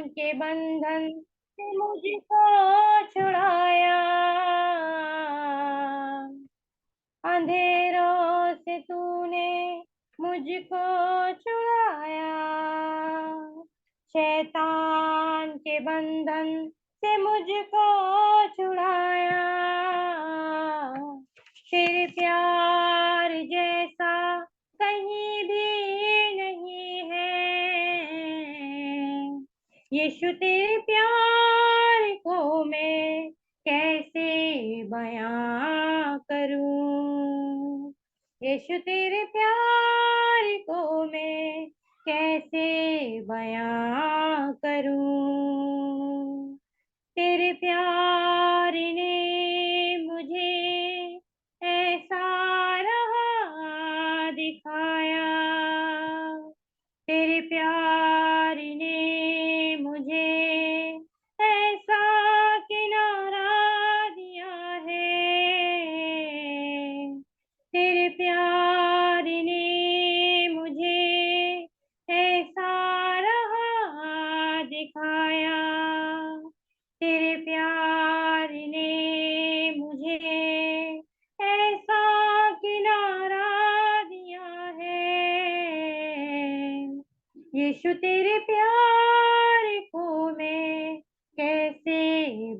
के बंधन से मुझको छुड़ाया, अंधेरों से तूने मुझको छुड़ाया, शैतान के बंधन से मुझको छुड़ाया। तेरे प्यार जैसा कहीं भी नहीं है, यीशु तेरे प्यार को मैं कैसे बयां करूं, यीशु तेरे प्यार को मैं कैसे बयां करूं। तेरे प्यार ने मुझे ऐसा राह दिखाया, तेरे प्यार ने मुझे ऐसा किनारा दिया है, तेरे प्यार ने मुझे ऐसा राह दिखाया, तेरे प्यार ने मुझे ऐसा किनारा दिया है, यीशु तेरे प्यार को मैं कैसे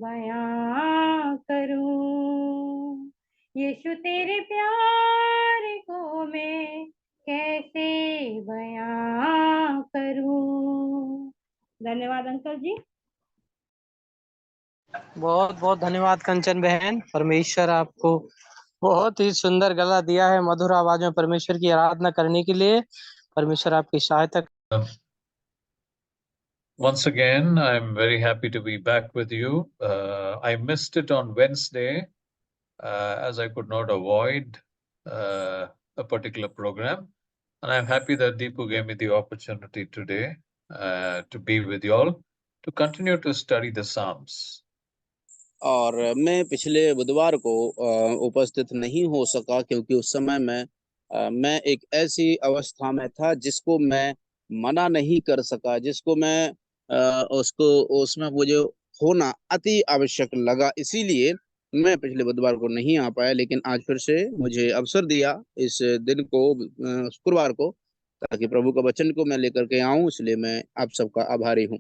बयां करूं, यीशु तेरे प्यार को मैं कैसे बयां करूं। धन्यवाद अंकल जी। बहुत बहुत धन्यवाद कंचन बहन। परमेश्वर आपको बहुत ही सुंदर गला दिया है मधुर आवाज में परमेश्वर की आराधना करने के लिए। परमेश्वर आपकी सहायता। Once again, I'm very happy to be back with you. I missed it on Wednesday as I could not avoid a particular program. And I'm happy that Deepu gave me the opportunity today to be with you all to continue to study the Psalms. और मैं पिछले बुधवार को उपस्थित नहीं हो सका क्योंकि उस समय मैं एक ऐसी अवस्था में था जिसको मैं मना नहीं कर सका, जिसको मैं उसको उसमें मुझे होना अति आवश्यक लगा, इसीलिए मैं पिछले बुधवार को नहीं आ पाया। लेकिन आज फिर से मुझे अवसर दिया इस दिन को, शुक्रवार को, ताकि प्रभु का वचन को मैं लेकर के आऊं, इसलिए मैं आप सबका आभारी हूं।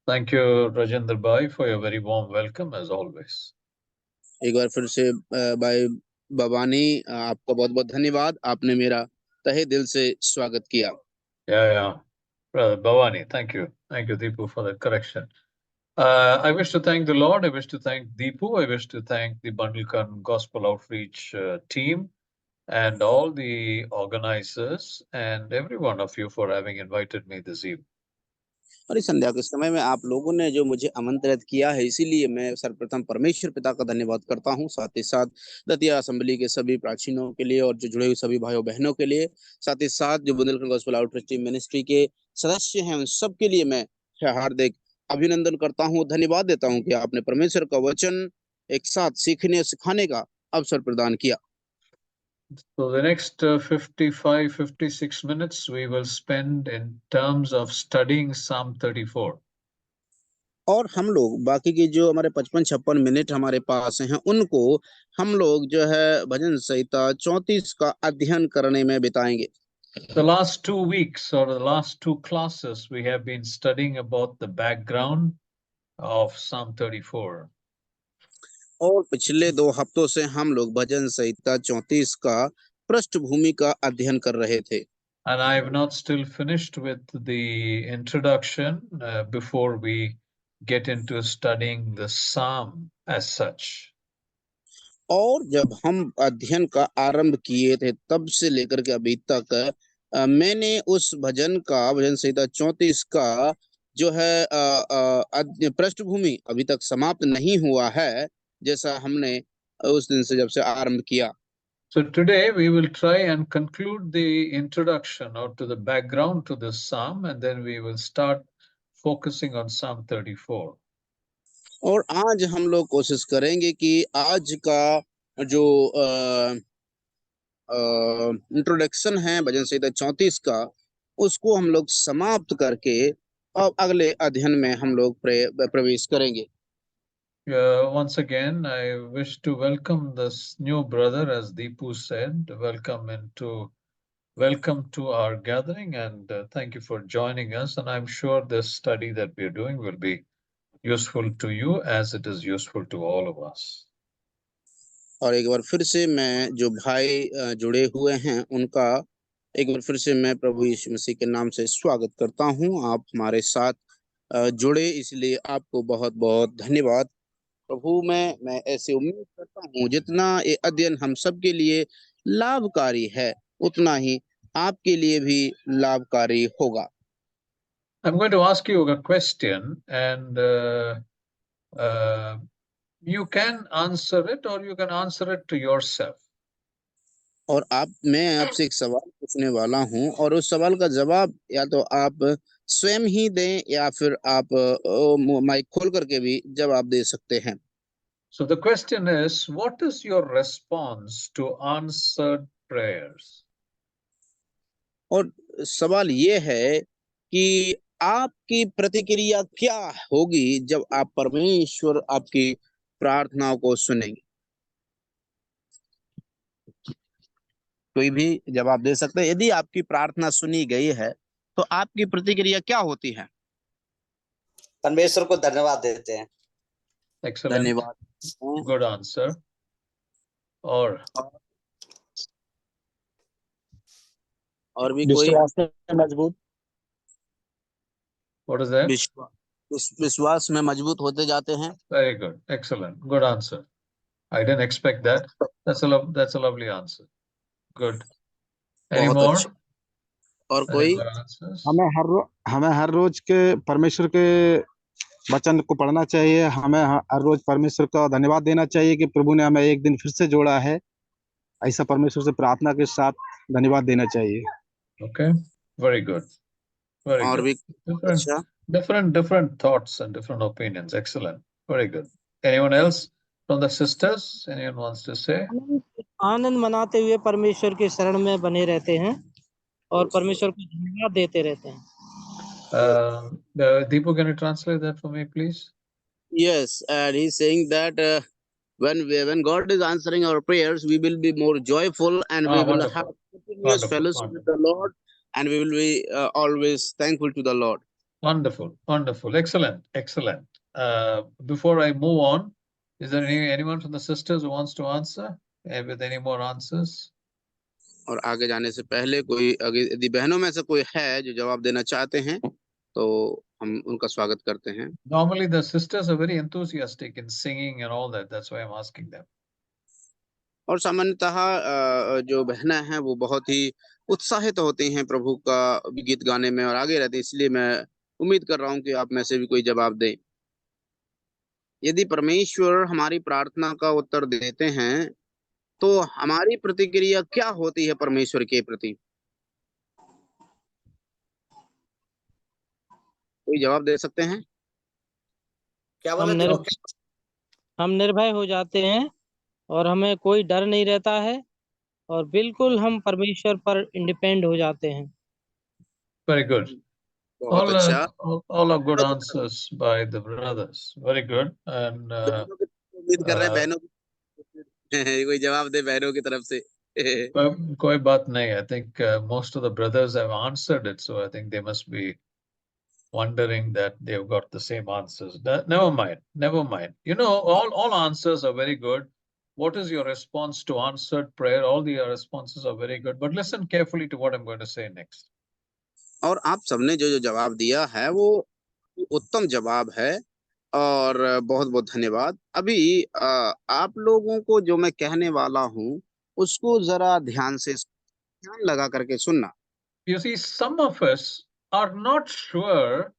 Thank you, Rajendra Bhai, for your very warm welcome as always. एक बार फिर से भाई भवानी, आपका बहुत बहुत धन्यवाद, आपने मेरा तहे दिल से स्वागत किया। Yeah. Brother Bhavani, thank you. Thank you, Deepu, for that correction. I wish to thank the Lord. I wish to thank Deepu. I wish to thank the Bandilkan Gospel Outreach team and all the organizers and every one of you for having invited me this evening. और इस संध्या के समय में आप लोगों ने जो मुझे आमंत्रित किया है, इसीलिए मैं सर्वप्रथम परमेश्वर पिता का धन्यवाद करता हूं, साथ ही साथ दतिया असेंबली के सभी प्राचीनों के लिए और जो जुड़े हुए सभी भाइयों बहनों के लिए, साथ ही साथ जो Bundelkhand gospel outreach team ministry के सदस्य हैं, उन सब के लिए मैं हार्दिक अभिनंदन करता हूँ, धन्यवाद देता हूँ कि आपने परमेश्वर का वचन एक साथ सीखने सिखाने का अवसर प्रदान किया। So the next 55-56 minutes we will spend in terms of studying Psalm 34. और हम लोग बाकी की जो हमारे 55-56 मिनट हमारे पास हैं, उनको हम लोग जो है भजन संहिता 34 का अध्ययन करने में बिताएंगे। The last 2 weeks or the last 2 classes we have been studying about the background of Psalm 34. और पिछले 2 हफ्तों से हम लोग भजन संहिता 34 का पृष्ठभूमि का अध्ययन कर रहे थे। And I have not still finished with the introduction before we get into studying the psalm as such. और जब हम अध्ययन का आरंभ किए थे तब से लेकर के अभी तक मैंने उस भजन संहिता 34 का जो है पृष्ठभूमि अभी तक समाप्त नहीं हुआ है, जैसा हमने उस दिन से जब से आरंभ किया। So today we will try and conclude the introduction or to the background to this psalm, and then we will start focusing on Psalm 34. और आज हम लोग कोशिश करेंगे कि आज का जो इंट्रोडक्शन है भजन संहिता 34 का, उसको हम लोग समाप्त करके अब अगले अध्ययन में हम लोग प्रवेश करेंगे। Once again, I wish to welcome this new brother, as Deepu said. Welcome to our gathering, and thank you for joining us. And I'm sure this study that we are doing will be useful to you as it is useful to all of us. और एक बार फिर से मैं जो भाई जुड़े हुए हैं उनका एक बार फिर से मैं प्रभु यीशु मसीह के नाम से स्वागत करता हूं। आप हमारे साथ जुड़े, इसलिए आपको बहुत बहुत धन्यवाद। प्रभु में मैं ऐसे उम्मीद करता हूं जितना ये अध्ययन हम सब के लिए लाभकारी है, उतना ही आपके लिए भी लाभकारी होगा। I'm going to ask you a question, and you can answer it or you can answer it to yourself. और मैं आपसे एक सवाल पूछने वाला हूं, और उस सवाल का जवाब या तो आप स्वयं ही दें या फिर आप माइक खोल करके भी जवाब दे सकते हैं। So the question is, what is your response to answered prayers? और सवाल ये है कि आपकी प्रतिक्रिया क्या होगी जब आप परमेश्वर आपकी प्रार्थनाओं को सुनेंगे। कोई भी जवाब दे सकते हैं। यदि आपकी प्रार्थना सुनी गई है तो आपकी प्रतिक्रिया क्या होती है? परमेश्वर को धन्यवाद देते हैं। Excellent. धन्यवाद। Good answer. और भी कोई? विश्वास में मजबूत। What is that? विश्वास में मजबूत होते जाते हैं। Very good. Excellent. Good answer. I didn't expect that. That's a lovely answer. Good. Any बहुत more? अच्छा। और कोई? हमें हर रोज के परमेश्वर के वचन को पढ़ना चाहिए। हमें हर रोज परमेश्वर का धन्यवाद देना चाहिए कि प्रभु ने हमें एक दिन फिर से जोड़ा है। ऐसा परमेश्वर से प्रार्थना के साथ धन्यवाद देना चाहिए। Okay. Very good. Very और good. भी अच्छा। Different thoughts and different opinions. Excellent. Very good. Anyone else from the sisters? Anyone wants to say? आनंद मनाते हुए परमेश्वर के शरण में बने रहते हैं और परमेश्वर को धन्यवाद देते रहते हैं। Deepu, can you translate that for me, please? Yes, and he's saying that when God is answering our prayers, we will be more joyful and we will have continuous fellowship with the Lord, and we will be always thankful to the Lord. Wonderful, wonderful, excellent, excellent. Before I move on, is there anyone from the sisters who wants to answer with any more answers? और आगे जाने से पहले कोई यदि बहनों में से कोई है जो जवाब देना चाहते हैं तो हम उनका स्वागत करते हैं। Normally the sisters are very enthusiastic in singing and all that. That's why I'm asking them. और सामान्यतः जो बहनें हैं वो बहुत ही उत्साहित होती हैं प्रभु का गीत गाने में और आगे रहते हैं, इसलिए मैं उम्मीद कर रहा हूं कि आप में से भी कोई जवाब दे। यदि परमेश्वर हमारी प्रार्थना का उत्तर देते हैं तो हमारी प्रतिक्रिया क्या होती है परमेश्वर के प्रति? कोई जवाब दे सकते हैं? क्या बोले? हम निर्भय हो जाते हैं और हमें कोई डर नहीं रहता है और बिल्कुल हम परमेश्वर पर इंडिपेंड हो जाते हैं। Very good. बहुत अच्छा। All are good answers by the brothers. Very good. And उम्मीद कर रहे हैं बहनों कोई जवाब दे बहनों की तरफ से। कोई बात नहीं. I think most of the brothers have answered it, so I think they must be wondering that they've got the same answers. Never mind. You know, all answers are very good. What is your response to answered prayer? All the responses are very good, but listen carefully to what I'm going to say next. और आप सबने जो जवाब दिया है वो उत्तम जवाब है और बहुत बहुत धन्यवाद। अभी आप लोगों को जो मैं कहने वाला हूँ उसको जरा ध्यान लगा करके सुनना। You see, some of us are not sure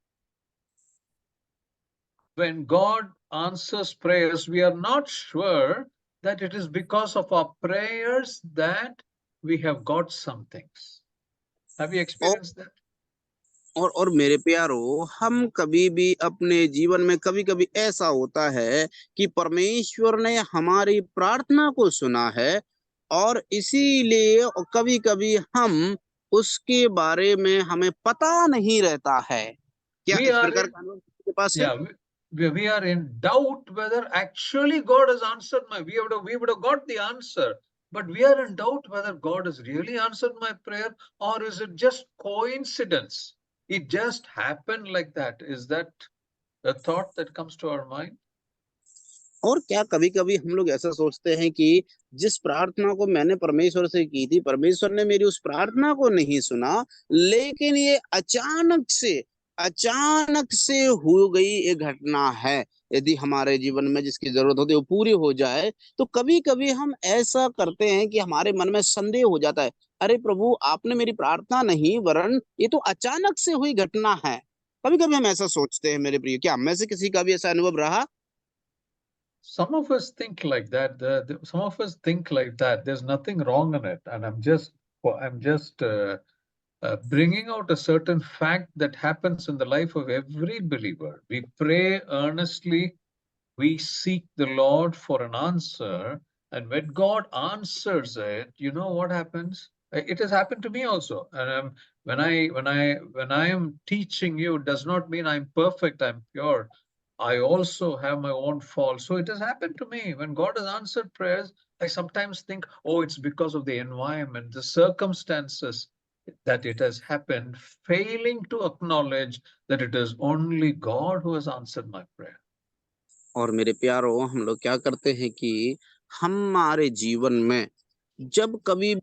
when God answers prayers, we are not sure that it is because of our prayers that we have got some things. Have you experienced that? और मेरे प्यारो, हम कभी भी अपने जीवन में कभी ऐसा होता है कि परमेश्वर ने हमारी प्रार्थना को सुना है और इसीलिए कभी हम उसके बारे में हमें पता नहीं रहता है। क्या We इस are प्रकार in, का अनुभव किसी के पास है? yeah, we are in doubt whether actually God has answered my, we would have got the answer, but we are in doubt whether God has really answered my prayer, or is it just coincidence? It just happened like that. Is that a thought that comes to our mind? और क्या कभी कभी हम लोग ऐसा सोचते हैं कि जिस प्रार्थना को मैंने परमेश्वर से की थी, परमेश्वर ने मेरी उस प्रार्थना को नहीं सुना, लेकिन ये अचानक से हो गई एक घटना है। यदि हमारे जीवन में जिसकी जरूरत होती है वो पूरी हो जाए, तो कभी कभी हम ऐसा करते हैं कि हमारे मन में संदेह हो जाता है, अरे प्रभु, आपने मेरी प्रार्थना नहीं, वरन ये तो अचानक से हुई घटना है। कभी कभी हम ऐसा सोचते हैं मेरे प्रिय। क्या हम में से किसी का भी ऐसा अनुभव रहा? Some of us think like that. Some of us think like that. There's nothing wrong in it, and I'm just bringing out a certain fact that happens in the life of every believer. We pray earnestly, we seek the Lord for an answer, and when God answers it, you know what happens? It has happened to me also, and when I am teaching you, it does not mean I'm perfect, I'm pure. I also have my own faults. So it has happened to me. When God has answered prayers, I sometimes think, oh, it's because of the environment, the circumstances that it has happened, failing to acknowledge that it is only God who has answered my prayer. और मेरे प्यारों, हम लोग क्या करते हैं कि हमारे जीवन में जब कभी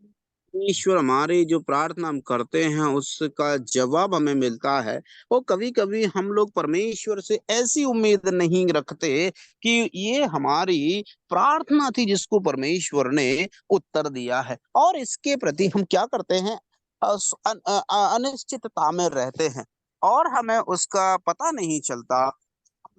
ईश्वर हमारी जो प्रार्थना हम करते हैं उसका जवाब हमें मिलता है, और कभी कभी हम लोग परमेश्वर से ऐसी उम्मीद नहीं रखते कि ये हमारी प्रार्थना थी जिसको परमेश्वर ने उत्तर दिया है, और इसके प्रति हम क्या करते हैं, अनिश्चितता में रहते हैं, और हमें उसका पता नहीं चलता,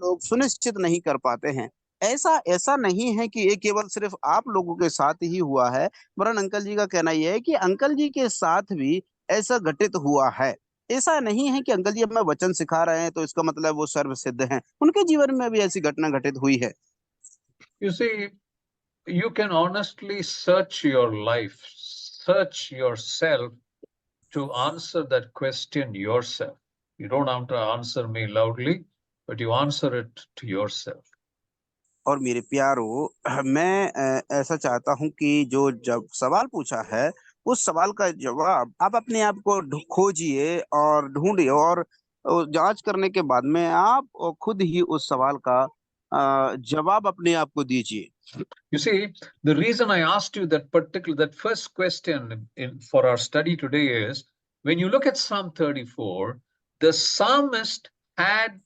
लोग सुनिश्चित नहीं कर पाते हैं। ऐसा ऐसा नहीं है कि ये केवल सिर्फ आप लोगों के साथ ही हुआ है, वरन अंकल जी का कहना यह है कि अंकल जी के साथ भी ऐसा घटित हुआ है। ऐसा नहीं है कि अंकल जी हमें वचन सिखा रहे हैं तो इसका मतलब वो सर्व सिद्ध हैं, उनके जीवन में भी ऐसी घटना घटित हुई है। You see, you can honestly search your life, search yourself to answer that question yourself. You don't have to answer me loudly, but you answer it to yourself. और मेरे प्यारो, मैं ऐसा चाहता हूं कि जो जब सवाल पूछा है उस सवाल का जवाब आप अपने आप को खोजिए और ढूंढिए, और जांच करने के बाद में आप खुद ही उस सवाल का जवाब अपने आप को दीजिए। You see, the reason I asked you that first question for our study today is, when you look at Psalm 34, the psalmist had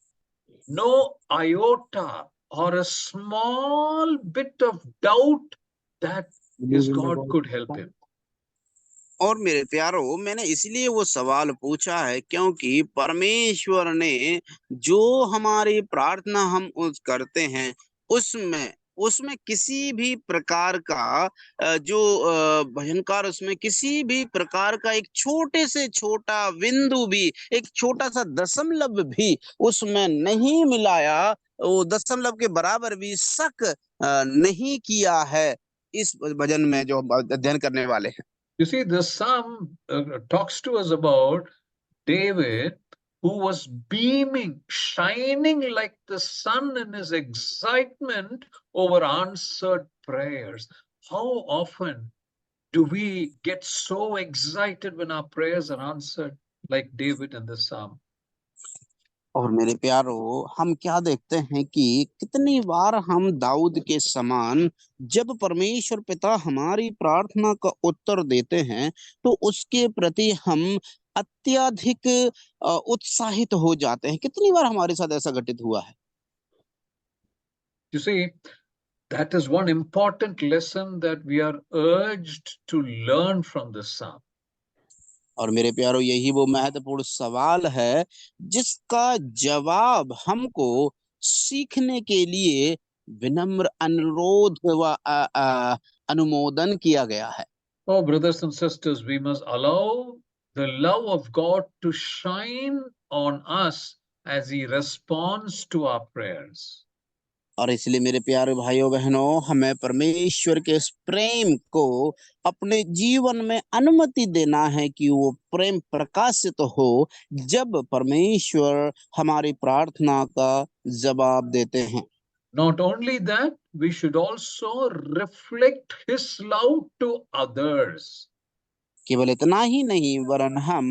no iota or a small bit of doubt that his God could help him. और मेरे प्यारो, मैंने इसलिए वो सवाल पूछा है क्योंकि परमेश्वर ने जो हमारी प्रार्थना हम करते हैं उसमें उसमें किसी भी प्रकार का जो भयंकर, उसमें किसी भी प्रकार का एक छोटे से छोटा बिंदु भी, एक छोटा सा दशमलव भी उसमें नहीं मिलाया, वो दशमलव के बराबर भी शक नहीं किया है इस भजन में जो अध्ययन करने वाले हैं। You see, the psalm talks to us about David, who was beaming, shining like the sun in his excitement over answered prayers. How often do we get so excited when our prayers are answered, like David in the psalm? और मेरे प्यारो, हम क्या देखते हैं कि कितनी बार हम दाऊद के समान जब परमेश्वर पिता हमारी प्रार्थना का उत्तर देते हैं तो उसके प्रति हम अत्यधिक उत्साहित हो जाते हैं। कितनी बार हमारे साथ ऐसा घटित हुआ है? You see, that is one important lesson that we are urged to learn from this psalm. और मेरे प्यारो, यही वो महत्वपूर्ण सवाल है जिसका जवाब हमको सीखने के लिए विनम्र अनुरोध व अनुमोदन किया गया है। Oh, brothers and sisters, we must allow the love of God to shine on us as He responds to our prayers. और इसलिए मेरे प्यारे भाइयों बहनों, हमें परमेश्वर के इस प्रेम को अपने जीवन में अनुमति देना है कि वो प्रेम प्रकाशित हो जब परमेश्वर हमारी प्रार्थना का जवाब देते हैं। Not only that, we should also reflect his love to others. केवल इतना ही नहीं, वरन हम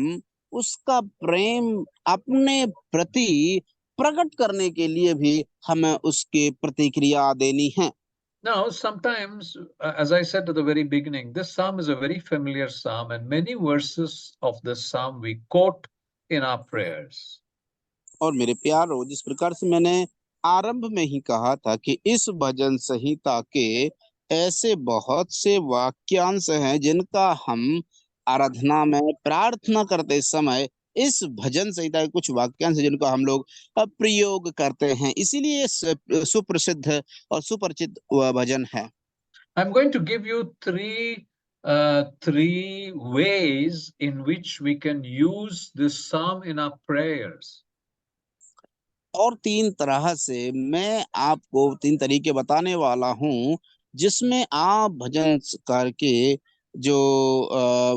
उसका प्रेम अपने प्रति प्रकट करने के लिए भी हमें उसकी प्रतिक्रिया देनी है। Now, sometimes, as I said at the very beginning, this psalm is a very familiar psalm, and many verses of this psalm we quote in our prayers. और मेरे प्यारो, जिस प्रकार से मैंने आरंभ में ही कहा था कि इस भजन संहिता के ऐसे बहुत से वाक्यांश हैं जिनका हम आराधना में प्रार्थना करते समय इस भजन संहिता के कुछ वाक्यांश जिनको हम लोग प्रयोग करते हैं, इसीलिए सुप्रसिद्ध और सुपरिचित भजन है। I'm going to give you three ways in which we can use this psalm in our prayers. और 3 तरह से मैं आपको 3 तरीके बताने वाला हूं जिसमें आप भजन करके जो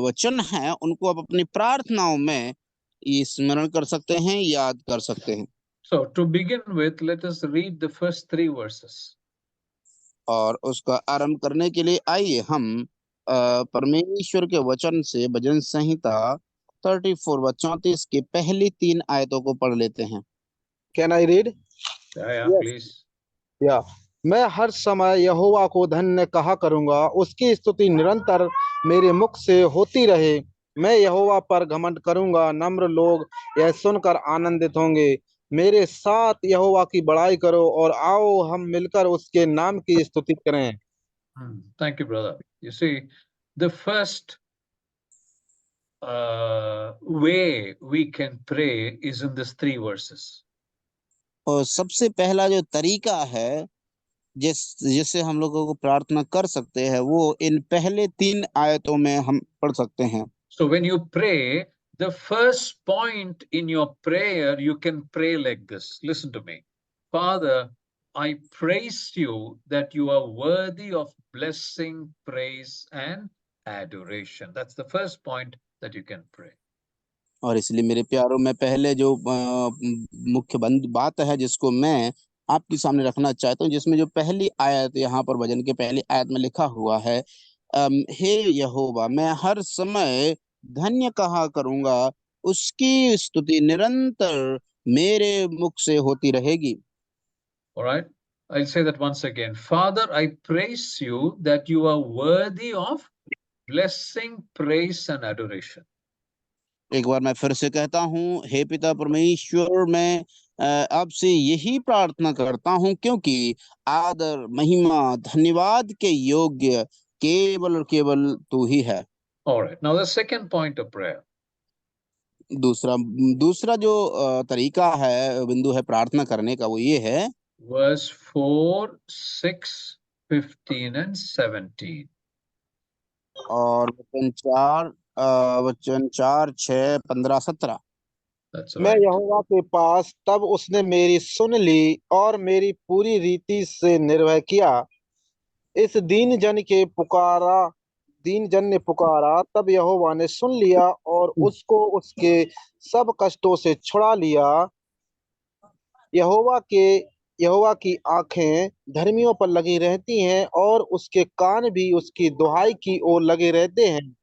वचन हैं उनको आप अपनी प्रार्थनाओं में स्मरण कर सकते हैं, याद कर सकते हैं। So to begin with, let us read the first 3 verses. और उसका आरंभ करने के लिए आइए हम परमेश्वर के वचन से भजन संहिता 34 की पहली 3 आयतों को पढ़ लेते हैं। Can I read? Yeah, Yes. please. या मैं हर समय यहोवा को धन्य कहा करूंगा, उसकी स्तुति निरंतर मेरे मुख से होती रहे। मैं यहोवा पर घमंड करूंगा, नम्र लोग यह सुनकर आनंदित होंगे। मेरे साथ यहोवा की बड़ाई करो और आओ हम मिलकर उसके नाम की स्तुति करें। Thank you, brother. You see, the first way we can pray is in these 3 verses. और सबसे पहला जो तरीका है जिससे हम लोगों को प्रार्थना कर सकते हैं वो इन पहले 3 आयतों में हम पढ़ सकते हैं। So when you pray, the first point in your prayer, you can pray like this. Listen to me. Father, I praise you that you are worthy of blessing, praise, and adoration. That's the first point that you can pray. और इसलिए मेरे प्यारों में पहले जो मुख्य बात है जिसको मैं आपके सामने रखना चाहता हूँ, जिसमें जो पहली आयत यहाँ पर भजन के पहली आयत में लिखा हुआ है, हे यहोवा, मैं हर समय धन्य कहा करूंगा, उसकी स्तुति निरंतर मेरे मुख से होती रहेगी। All right, I'll say that once again. Father, I praise you that you are worthy of blessing, praise, and adoration. एक बार मैं फिर से कहता हूँ, हे पिता परमेश्वर, मैं आपसे यही प्रार्थना करता हूँ क्योंकि आदर, महिमा, धन्यवाद के योग्य केवल और केवल तू ही है। All right, now the second point of prayer. दूसरा जो तरीका है, बिंदु है प्रार्थना करने का, वो ये है Verse 4, 6, 15 and 17. और वचन 4, 6, 15, 17। That's मैं right. यहोवा के पास, तब उसने मेरी सुन ली और मेरी पूरी रीति से निर्भय किया। इस दीन जन ने पुकारा, तब यहोवा ने सुन लिया और उसको उसके सब कष्टों से छुड़ा लिया। यहोवा की आंखें धर्मियों पर लगी रहती हैं और उसके कान भी उसकी दुहाई की ओर लगे रहते हैं।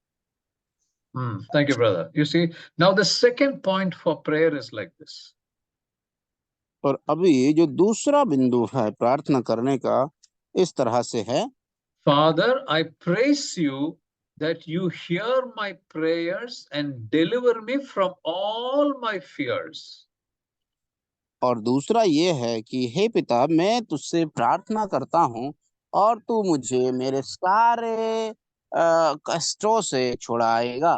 Thank you, brother. You see, now the second point for prayer is like this. और अभी जो दूसरा बिंदु है प्रार्थना करने का, इस तरह से है। Father, I praise you that you hear my prayers and deliver me from all my fears. और दूसरा ये है कि हे पिता, मैं तुझसे प्रार्थना करता हूँ और तू मुझे मेरे सारे कष्टों से छुड़ाएगा।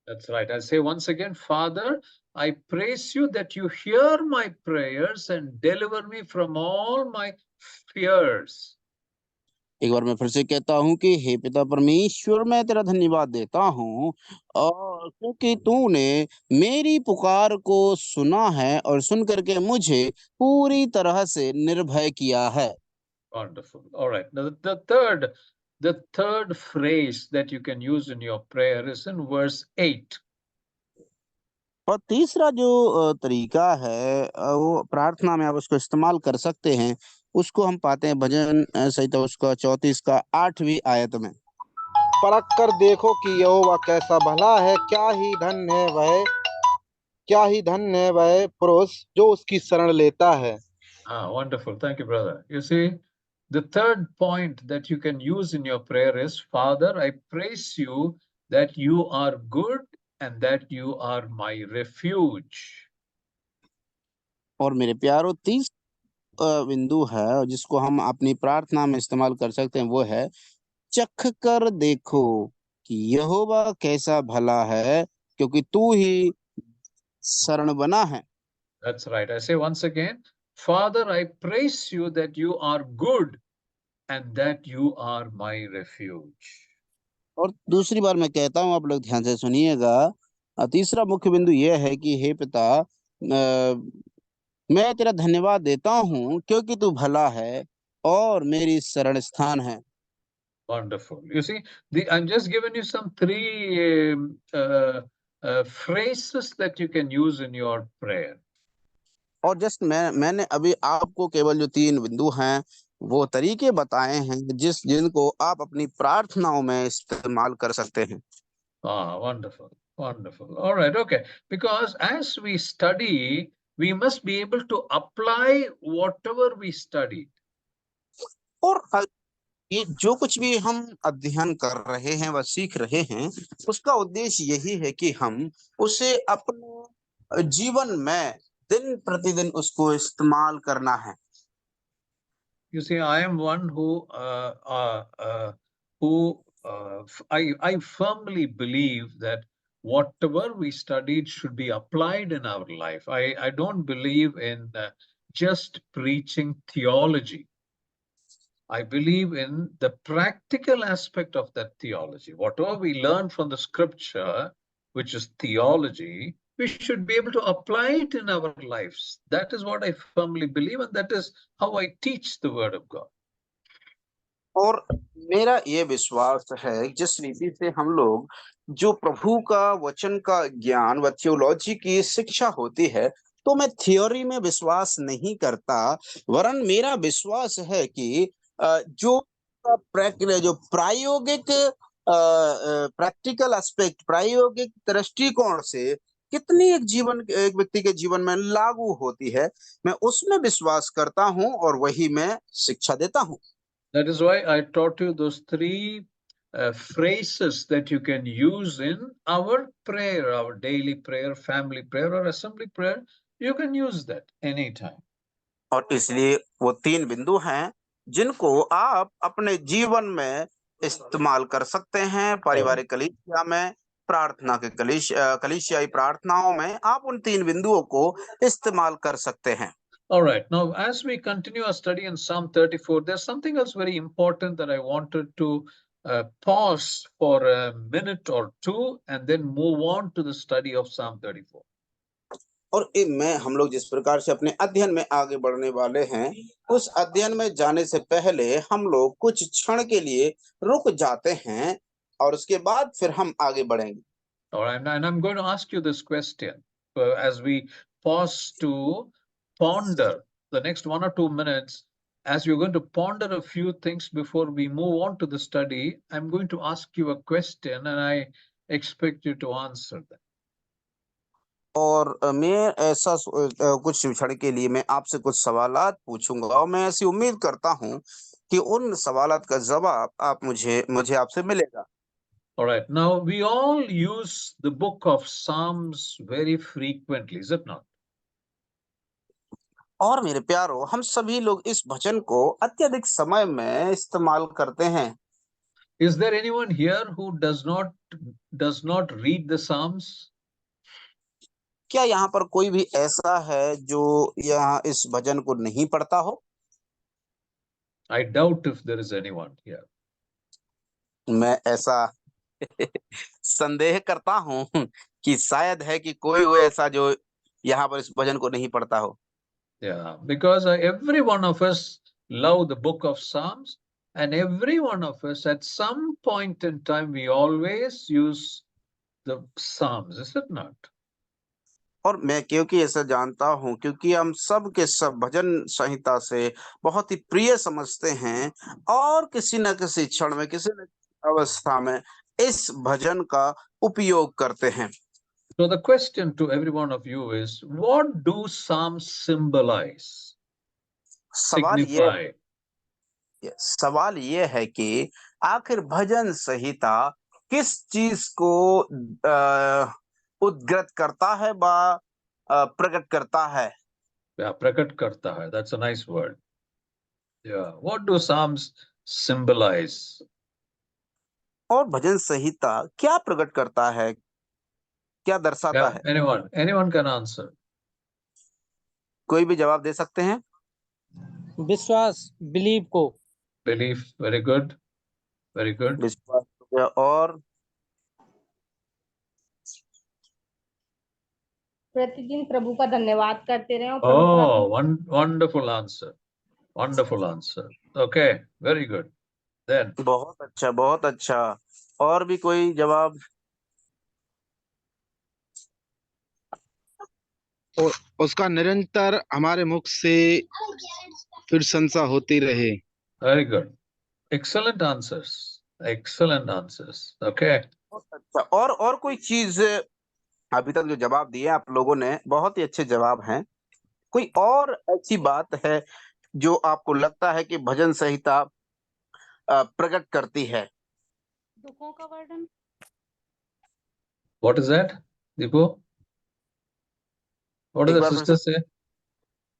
That's right. I'll say once again, Father, I praise you that you hear my prayers and deliver me from all my fears. एक बार मैं फिर से कहता हूँ कि हे पिता परमेश्वर, मैं तेरा धन्यवाद देता हूँ, और क्योंकि तूने मेरी पुकार को सुना है और सुन करके मुझे पूरी तरह से निर्भय किया है। Wonderful. All right. Now, the third phrase that you can use in your prayer is in verse 8. और तीसरा जो तरीका है, वो प्रार्थना में आप उसको इस्तेमाल कर सकते हैं, उसको हम पाते हैं भजन संहिता उसका 34 का 8वीं आयत में। परख कर देखो कि यहोवा कैसा भला है, क्या ही धन्य है वह पुरुष जो उसकी शरण लेता है। Wonderful. Thank you, brother. You see, the third point that you can use in your prayer is, Father, I praise you that you are good and that you are my refuge. और मेरे प्यारो, बिंदु है जिसको हम अपनी प्रार्थना में इस्तेमाल कर सकते हैं, वो है चख कर देखो कि यहोवा कैसा भला है, क्योंकि तू ही शरण बना है। That's right. I say once again, Father, I praise you that you are good and that you are my refuge. और दूसरी बार मैं कहता हूँ, आप लोग ध्यान से सुनिएगा, तीसरा मुख्य बिंदु यह है कि हे पिता, मैं तेरा धन्यवाद देता हूँ क्योंकि तू भला है और मेरी शरण स्थान है। Wonderful. You see, I'm just giving you some three phrases that you can use in your prayer. और जस्ट मैंने अभी आपको केवल जो 3 बिंदु हैं, वो तरीके बताए हैं जिनको आप अपनी प्रार्थनाओं में इस्तेमाल कर सकते हैं। Wonderful, wonderful. All right, okay. Because as we study, we must be able to apply whatever we studied. और ये जो कुछ भी हम अध्ययन कर रहे हैं व सीख रहे हैं, उसका उद्देश्य यही है कि हम उसे अपने जीवन में दिन प्रतिदिन उसको इस्तेमाल करना है। You see, I am one I firmly believe that whatever we studied should be applied in our life. I don't believe in just preaching theology. I believe in the practical aspect of that theology. Whatever we learn from the scripture, which is theology, we should be able to apply it in our lives. That is what I firmly believe, and that is how I teach the word of God. और मेरा ये विश्वास है, जिस रीति से हम लोग जो प्रभु का वचन का ज्ञान व थियोलॉजी की शिक्षा होती है, तो मैं थ्योरी में विश्वास नहीं करता, वरन मेरा विश्वास है कि जो प्रायोगिक प्रैक्टिकल एस्पेक्ट, प्रायोगिक दृष्टिकोण से कितनी एक व्यक्ति के जीवन में लागू होती है, मैं उसमें विश्वास करता हूं और वही मैं शिक्षा देता हूं। That is why I taught you those three phrases that you can use in our prayer, our daily prayer, family prayer, or assembly prayer. You can use that anytime. और इसलिए वो 3 बिंदु हैं जिनको आप अपने जीवन में इस्तेमाल कर सकते हैं, पारिवारिक कलीसिया में, प्रार्थना के कलीसियाई प्रार्थनाओं में आप उन 3 बिंदुओं को इस्तेमाल कर सकते हैं। All right. Now, as we continue our study in Psalm 34, there's something else very important that I wanted to pause for a minute or two and then move on to the study of Psalm 34. और हम लोग जिस प्रकार से अपने अध्ययन में आगे बढ़ने वाले हैं, उस अध्ययन में जाने से पहले हम लोग कुछ क्षण के लिए रुक जाते हैं और उसके बाद फिर हम आगे बढ़ेंगे। All right. And I'm going to ask you this question as we pause to ponder the next 1 or 2 minutes. As you're going to ponder a few things before we move on to the study, I'm going to ask you a question and I expect you to answer that. और मैं ऐसा कुछ क्षण के लिए मैं आपसे कुछ सवालात पूछूंगा और मैं ऐसी उम्मीद करता हूं कि उन सवालात का जवाब आप मुझे आपसे मिलेगा। All right. Now, we all use the book of Psalms very frequently, is it not? और मेरे प्यारो, हम सभी लोग इस भजन को अत्यधिक समय में इस्तेमाल करते हैं। Is there anyone here who does not read the Psalms? क्या यहाँ पर कोई भी ऐसा है जो यहाँ इस भजन को नहीं पढ़ता हो? I doubt if there is anyone here. मैं ऐसा संदेह करता हूँ कि शायद है कि कोई हो ऐसा जो यहाँ पर इस भजन को नहीं पढ़ता हो। Yeah, because every one of us love the book of Psalms, and every one of us at some point in time we always use the Psalms, is it not? और मैं क्योंकि ऐसा जानता हूँ, क्योंकि हम सब के सब भजन संहिता से बहुत ही प्रिय समझते हैं और किसी न किसी क्षण में, किसी न किसी अवस्था में इस भजन का उपयोग करते हैं। So the question to every one of you is, what do Psalms symbolize, signify? सवाल ये है कि आखिर भजन संहिता किस चीज को उद्गत करता है व प्रकट करता है? Yeah, prakat karta hai. That's a nice word. Yeah. What do Psalms symbolize? और भजन संहिता क्या प्रकट करता है, क्या दर्शाता Yeah, है? anyone can answer. कोई भी जवाब दे सकते हैं? विश्वास, बिलीव को। Belief, very good. Very good. विश्वास हो गया, और प्रतिदिन प्रभु का धन्यवाद करते रहे और प्रभु का Oh, wonderful answer. Wonderful answer. Okay, very good. Then, बहुत अच्छा, बहुत अच्छा। और भी कोई जवाब? और उसका निरंतर हमारे मुख से प्रशंसा होती रहे। very good. Excellent answers. Excellent answers. Okay. बहुत अच्छा। और कोई चीज? अभी तक जो जवाब दिए आप लोगों ने बहुत ही अच्छे जवाब हैं। कोई और ऐसी बात है जो आपको लगता है कि भजन संहिता प्रकट करती है? दुखों का वर्णन। What is that, Deepu? What did एक the बार फिर sister से, say?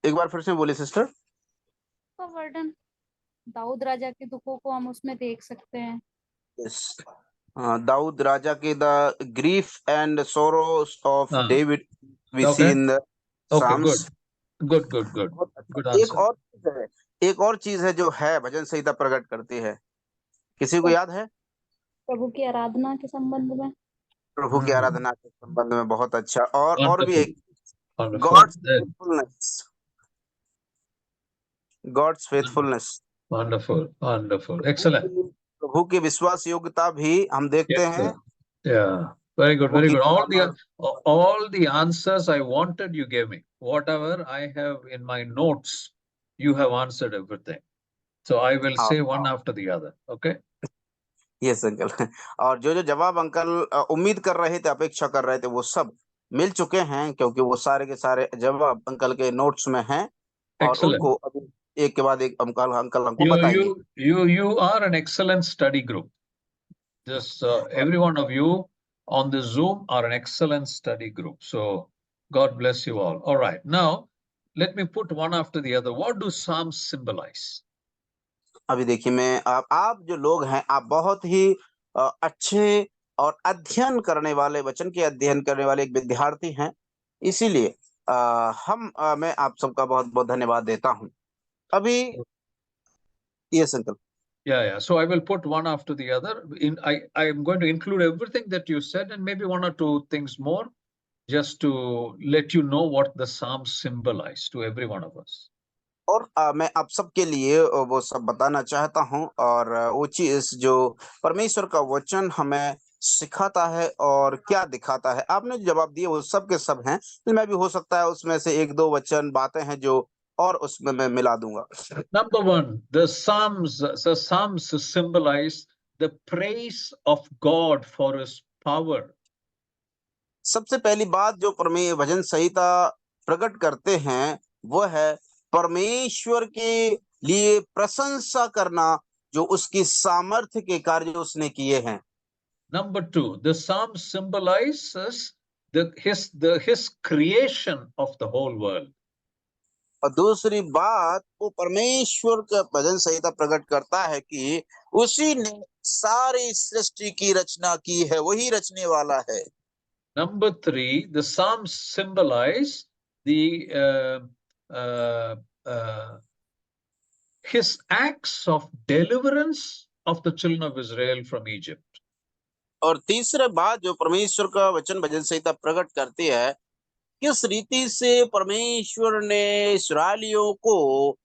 एक बार फिर से बोलिए सिस्टर। का वर्णन, दाऊद राजा के दुखों को हम उसमें देख सकते हैं। यस, दाऊद राजा के the grief and sorrows of Ah, David we see okay. In the Okay, Psalms. good. Good एक answer. और चीज है, एक और चीज है जो है भजन संहिता प्रकट करती है, किसी को याद है? प्रभु की आराधना के संबंध में। प्रभु की आराधना के संबंध में। बहुत अच्छा। और भी एक, Wonderful. God's Then, faithfulness, God's faithfulness. wonderful. Excellent. प्रभु की विश्वास योग्यता भी हम देखते Yes, हैं। sir. Yeah. Very good. प्रभु Very की good. Kalam, All the answers I wanted, you gave me. Whatever I have in my notes, you have answered everything. So I will say one after the other. Okay. Yes uncle. और जो जो जवाब uncle उम्मीद कर रहे थे, अपेक्षा कर रहे थे, वो सब मिल चुके हैं, क्योंकि वो सारे के सारे जवाब अंकल के नोट्स में हैं और Excellent. उनको अभी एक के बाद एक अंकल हमको बताएंगे। You are an excellent study group. Just every one of you on the Zoom are an excellent study group. So God bless you all. All right. Now, let me put one after the other. What do Psalms symbolize? अभी देखिए, मैं आप जो लोग हैं, आप बहुत ही अच्छे और अध्ययन करने वाले, वचन के अध्ययन करने वाले एक विद्यार्थी हैं, इसीलिए मैं आप सबका बहुत बहुत धन्यवाद देता हूँ। अभी yes uncle. Yeah. So I will put one after the other. I am going to include everything that you said and maybe one or two things more, just to let you know what the Psalms symbolize to every one of us. और मैं आप सबके लिए वो सब बताना चाहता हूँ, और वो चीज जो परमेश्वर का वचन हमें सिखाता है और क्या दिखाता है। आपने जो जवाब दिए वो सब के सब हैं, मैं भी हो सकता है उसमें से एक दो वचन बातें हैं जो और उसमें मैं मिला दूंगा। Number one, the Psalms symbolize the praise of God for His power. सबसे पहली बात जो भजन संहिता प्रकट करते हैं, वो है परमेश्वर के लिए प्रशंसा करना, जो उसकी सामर्थ्य के कार्य उसने किए हैं। Number two, the Psalm symbolizes his creation of the whole world. और दूसरी बात, वो परमेश्वर का भजन संहिता प्रकट करता है कि उसी ने सारी सृष्टि की रचना की है, वही रचने वाला है। Number three, the Psalms symbolize his acts of deliverance of the children of Israel from Egypt. और तीसरा बात जो परमेश्वर का वचन भजन संहिता प्रकट करती है, किस रीति से परमेश्वर ने इस्राएलियों को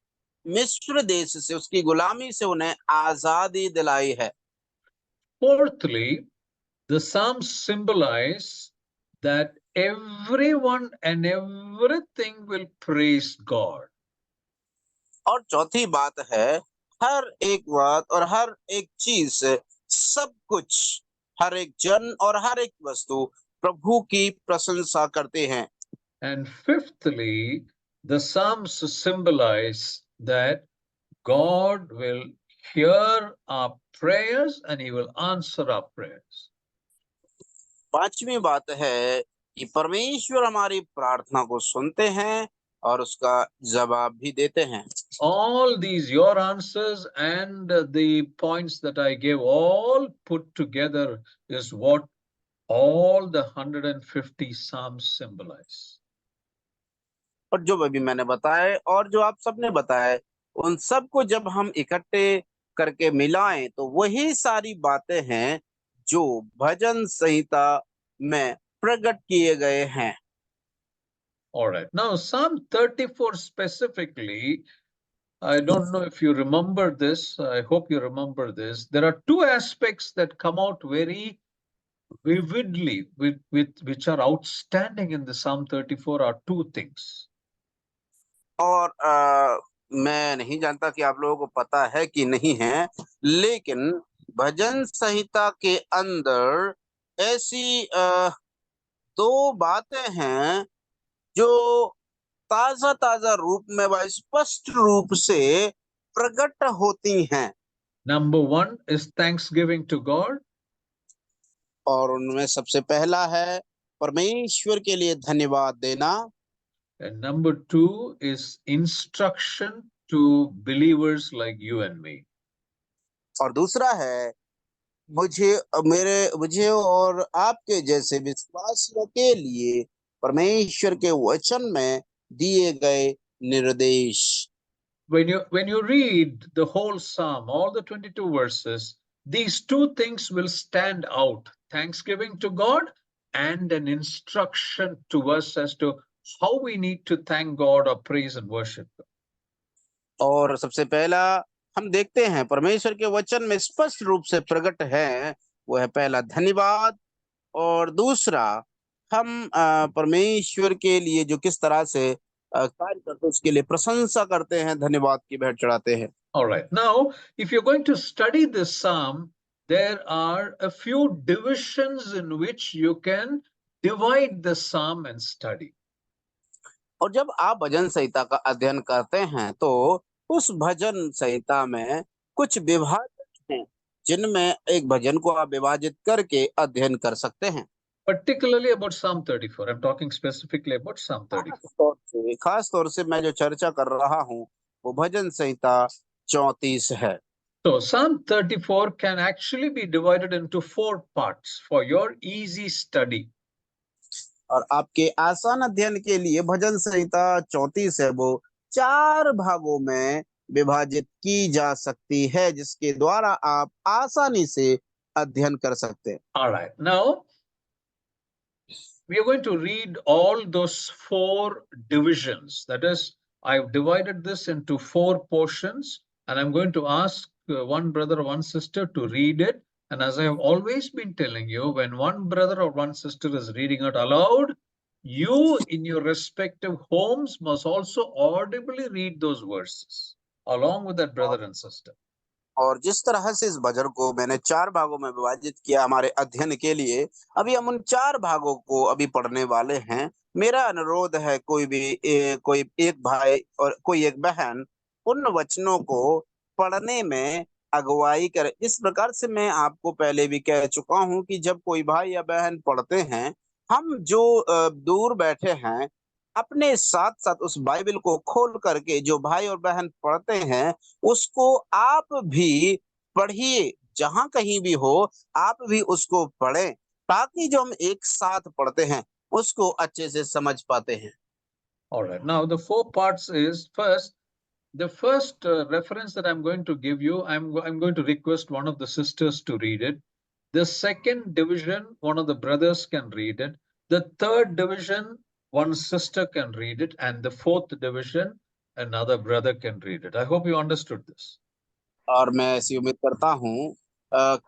मिस्र देश से, उसकी गुलामी से उन्हें आजादी दिलाई है। Fourthly, the Psalms symbolize that everyone and everything will praise God. और चौथी बात है, हर एक बात और हर एक चीज, सब कुछ, हर एक जन और हर एक वस्तु प्रभु की प्रशंसा करते हैं। And fifthly, the Psalms symbolize that God will hear our prayers and he will answer our prayers. पांचवी बात है कि परमेश्वर हमारी प्रार्थना को सुनते हैं और उसका जवाब भी देते हैं। All these, your answers and the points that I gave, all put together is what all the 150 Psalms symbolize. और जो अभी मैंने बताया और जो आप सबने बताया, उन सबको जब हम इकट्ठे करके मिलाएं तो वही सारी बातें हैं जो भजन संहिता में प्रकट किए गए हैं। All right. Now, Psalm 34 specifically, I don't know if you remember this. I hope you remember this. There are two aspects that come out very vividly, which are outstanding in the Psalm 34 are two things. और मैं नहीं जानता कि आप लोगों को पता है कि नहीं है, लेकिन भजन संहिता के अंदर ऐसी दो बातें हैं जो ताजा ताजा रूप में व स्पष्ट रूप से प्रकट होती हैं। Number one is thanksgiving to God. और उनमें सबसे पहला है परमेश्वर के लिए धन्यवाद देना। And number two is instruction to believers like you and me. और दूसरा है मुझे और आपके जैसे विश्वासियों के लिए परमेश्वर के वचन में दिए गए निर्देश। When you read the whole Psalm, all the 22 verses, these two things will stand out: thanksgiving to God and an instruction to us as to how we need to thank God or praise and worship God. और सबसे पहला हम देखते हैं परमेश्वर के वचन में स्पष्ट रूप से प्रकट है, वो है पहला धन्यवाद, और दूसरा हम परमेश्वर के लिए जो किस तरह से कार्य करते हैं उसके लिए प्रशंसा करते हैं, धन्यवाद की भेंट चढ़ाते हैं। All right. Now, if you're going to study this Psalm, there are a few divisions in which you can divide the Psalm and study. और जब आप भजन संहिता का अध्ययन करते हैं तो उस भजन संहिता में कुछ विभाजन हैं जिनमें एक भजन को आप विभाजित करके अध्ययन कर सकते हैं। Particularly about Psalm 34. I'm talking specifically about Psalm 34. खास तौर से मैं जो चर्चा कर रहा हूँ वो भजन संहिता 34 है। So Psalm 34 can actually be divided into 4 parts for your easy study. और आपके आसान अध्ययन के लिए भजन संहिता 34 है वो 4 भागों में विभाजित की जा सकती है, जिसके द्वारा आप आसानी से अध्ययन कर सकते हैं। All right. Now, we are going to read all those 4 divisions. That is, I've divided this into 4 portions, and I'm going to ask one brother or one sister to read it. And as I have always been telling you, when one brother or one sister is reading it aloud, you in your respective homes must also audibly read those verses along with that brother and sister. और जिस तरह से इस भजन को मैंने 4 भागों में विभाजित किया हमारे अध्ययन के लिए, अभी हम उन 4 भागों को अभी पढ़ने वाले हैं। मेरा अनुरोध है कोई एक भाई और कोई एक बहन उन वचनों को पढ़ने में अगुवाई करे। इस प्रकार से मैं आपको पहले भी कह चुका हूं कि जब कोई भाई या बहन पढ़ते हैं, हम जो दूर बैठे हैं अपने साथ साथ उस बाइबल को खोल करके जो भाई और बहन पढ़ते हैं उसको आप भी पढ़िए। जहां कहीं भी हो आप भी उसको पढ़ें, ताकि जो हम एक साथ पढ़ते हैं उसको अच्छे से समझ पाते हैं। All right. Now, the 4 parts is first, the first reference that I'm going to give you, I'm going to request one of the sisters to read it. The second division, one of the brothers can read it. The third division, one sister can read it. And the fourth division, another brother can read it. I hope you understood this. और मैं ऐसी उम्मीद करता हूँ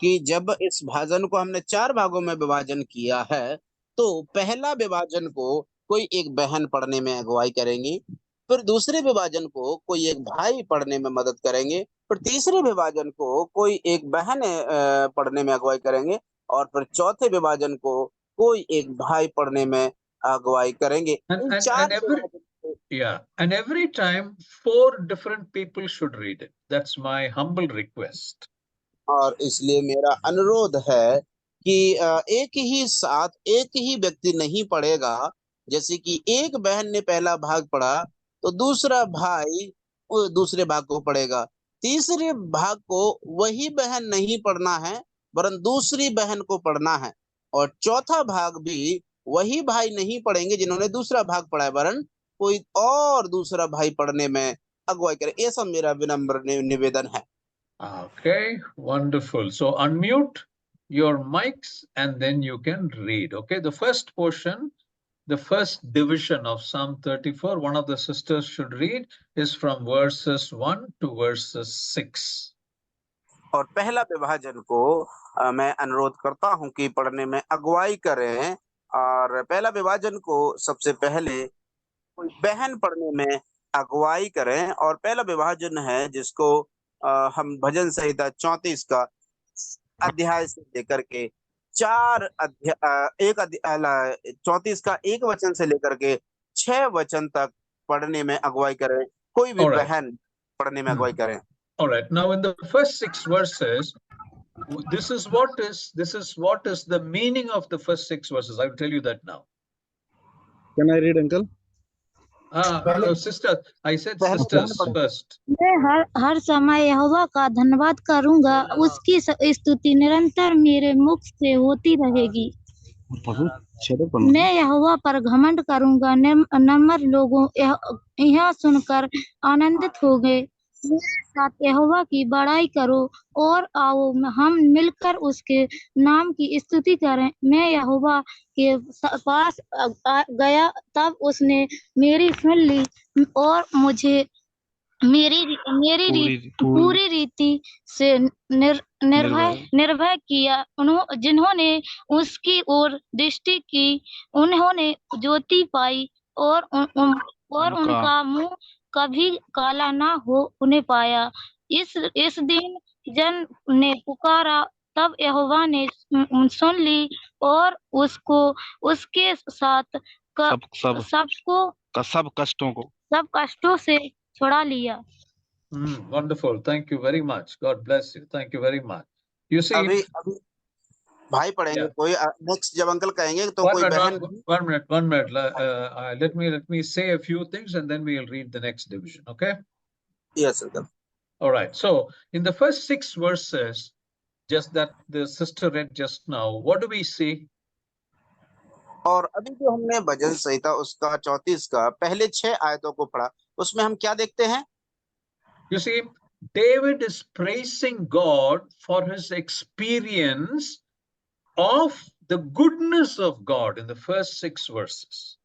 कि जब इस भाजन को हमने 4 भागों में विभाजन किया है, तो पहला विभाजन को कोई एक बहन पढ़ने में अगुवाई करेंगी, फिर दूसरे विभाजन को कोई एक भाई पढ़ने में मदद करेंगे, फिर तीसरे विभाजन को कोई एक बहन पढ़ने में अगुवाई करेंगे, और फिर चौथे विभाजन को कोई एक भाई पढ़ने में अगुवाई करेंगे। इन 4 विभाजन को Yeah, and every time 4 different people should read it. That's my humble request. और इसलिए मेरा अनुरोध है कि एक ही साथ एक ही व्यक्ति नहीं पढ़ेगा। जैसे कि एक बहन ने पहला भाग पढ़ा, तो दूसरा भाई वो दूसरे भाग को पढ़ेगा, तीसरे भाग को वही बहन नहीं पढ़ना है वरन दूसरी बहन को पढ़ना है, और चौथा भाग भी वही भाई नहीं पढ़ेंगे जिन्होंने दूसरा भाग पढ़ा है, वरन कोई और दूसरा भाई पढ़ने में अगुवाई करे। ये सब मेरा विनम्र निवेदन है। Okay, wonderful. So unmute your mics and then you can read. Okay, the first portion, the first division of Psalm 34, one of the sisters should read, is from verses 1 to verses 6. और पहला विभाजन को मैं अनुरोध करता हूं कि पढ़ने में अगुवाई करें, और पहला विभाजन को सबसे पहले कोई बहन पढ़ने में अगुवाई करें, और पहला विभाजन है जिसको हम भजन संहिता 34 का अध्याय से लेकर के 34 का 1 वचन से लेकर के 6 वचन तक पढ़ने में अगुवाई करें। कोई भी बहन पढ़ने में अगुवाई करें। All right. Now, in the first 6 verses, this is what is the meaning of the first 6 verses. I will tell you that now. Can I read, uncle? Sister, I said sisters first. मैं हर समय यहोवा का धन्यवाद करूंगा, उसकी स्तुति निरंतर मेरे मुख से होती रहेगी। मैं यहोवा पर घमंड करूंगा, नम्र लोगों यह सुनकर आनंदित होंगे। मेरे साथ यहोवा की बड़ाई करो और आओ हम मिलकर उसके नाम की स्तुति करें। मैं यहोवा के पास गया, तब उसने मेरी सुन ली और मुझे मेरी पूरी रीति से निर्भय किया। जिन्होंने उसकी ओर दृष्टि की, उन्होंने ज्योति पाई, और उनका मुंह कभी काला ना हो उन्हें पाया। इस दिन जन ने पुकारा, तब यहोवा ने सुन ली और उसको उसके साथ सब कष्टों से छुड़ा लिया। Wonderful. Thank you very much. God bless you. Thank you very much. You see, अभी भाई पढ़ेंगे कोई नेक्स्ट, जब अंकल कहेंगे तो कोई बहन। One minute. Let me say a few things and then we'll read the next division. Okay? Yes, uncle. All right. So in the first 6 verses, just that the sister read just now, what do we see? और अभी जो हमने भजन संहिता उसका 34 का पहले 6 आयतों को पढ़ा, उसमें हम क्या देखते हैं? You see, David is praising God for his experience of the goodness of God in the first 6 verses.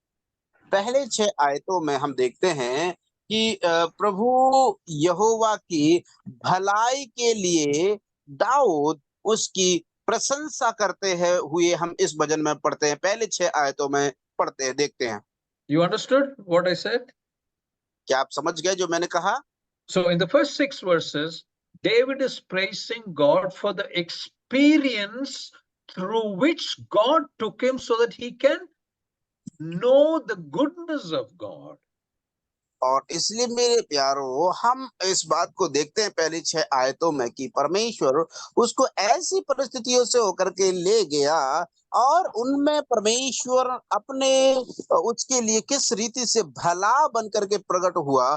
पहले 6 आयतों में हम देखते हैं कि प्रभु यहोवा की भलाई के लिए दाऊद उसकी प्रशंसा करते हैं हुए हम इस भजन में पढ़ते हैं। पहले 6 आयतों में पढ़ते हैं, देखते हैं। You understood what I said? क्या आप समझ गए जो मैंने कहा? So in the first 6 verses, David is praising God for the experience through which God took him so that he can know the goodness of God. और इसलिए मेरे प्यारों, हम इस बात को देखते हैं पहली 6 आयतों में कि परमेश्वर उसको ऐसी परिस्थितियों से होकर के ले गया और उनमें परमेश्वर अपने उसके लिए किस रीति से भला बन करके प्रकट हुआ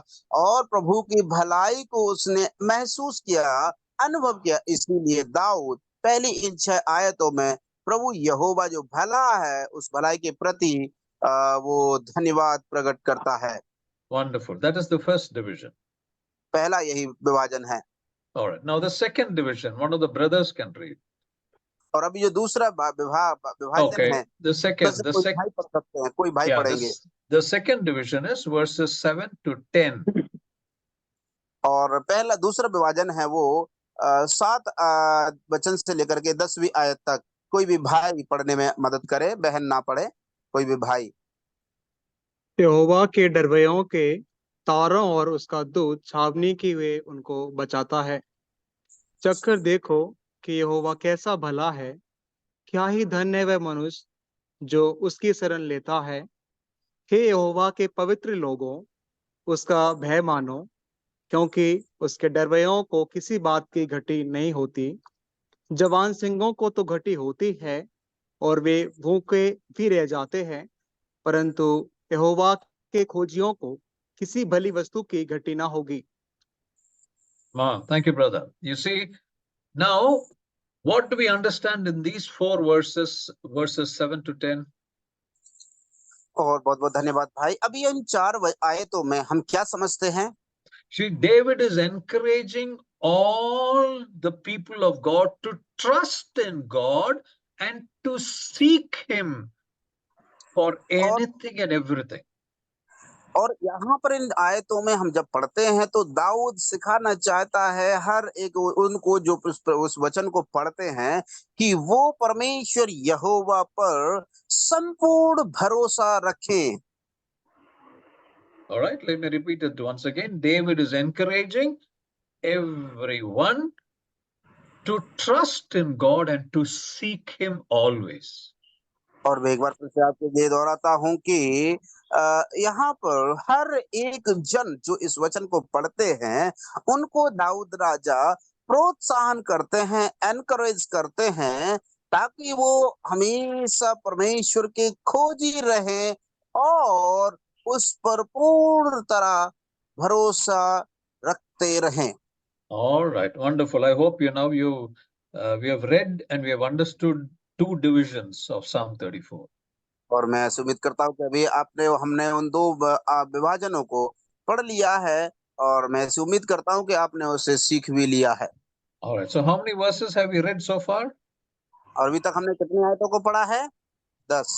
और प्रभु की भलाई को उसने महसूस किया, अनुभव किया। इसीलिए दाऊद पहली इन 6 आयतों में प्रभु यहोवा जो भला है उस भलाई के प्रति वो धन्यवाद प्रकट करता है। Wonderful. That is the first division. पहला यही विभाजन है। All right. Now the second division, one of the brothers can read. और अभी जो दूसरा विभाजन Okay. है, The उसमें second, से the कोई second, भाई पढ़ सकते हैं, कोई भाई yeah, पढ़ेंगे। the second division is verses 7 to 10. और दूसरा विभाजन है वो 7 वचन से लेकर के 10वीं आयत तक। कोई भी भाई पढ़ने में मदद करे, बहन ना पढ़े, कोई भी भाई। यहोवा के डरवयों के तारों और उसका दूत छावनी की वे उनको बचाता है। चक्कर देखो कि यहोवा कैसा भला है, क्या ही धन्य है वह मनुष्य जो उसकी शरण लेता है। हे यहोवा के पवित्र लोगों, उसका भय मानो, क्योंकि उसके डरवयों को किसी बात की घटी नहीं होती। जवान सिंहों को तो घटी होती है और वे भूखे भी रह जाते हैं, परंतु यहोवा के खोजियों को किसी भली वस्तु की घटी ना होगी। Thank you, brother. You see, now what do we understand in these 4 verses, verses 7 to 10? और बहुत बहुत धन्यवाद भाई। अभी इन 4 आयतों में हम क्या समझते हैं? See, David is encouraging all the people of God to trust in God and to seek Him for anything and everything. और यहाँ पर इन आयतों में हम जब पढ़ते हैं तो दाऊद सिखाना चाहता है हर एक उनको जो उस वचन को पढ़ते हैं कि वो परमेश्वर यहोवा पर संपूर्ण भरोसा रखें। All right, let me repeat it once again. David is encouraging everyone to trust in God and to seek Him always. और मैं एक बार फिर से आपको ये दोहराता हूं कि यहाँ पर हर एक जन जो इस वचन को पढ़ते हैं उनको दाऊद राजा प्रोत्साहन करते हैं, एनकरेज करते हैं, ताकि वो हमेशा परमेश्वर के खोजी रहें और उस पर पूर्ण तरह भरोसा रखते रहें। All right, wonderful. I hope we have read and we have understood 2 divisions of Psalm 34. और मैं उम्मीद करता हूँ कि अभी हमने उन 2 विभाजनों को पढ़ लिया है और मैं उम्मीद करता हूँ कि आपने उसे सीख भी लिया है। All right, so how many verses have we read so far? और अभी तक हमने कितनी आयतों को पढ़ा है? 10।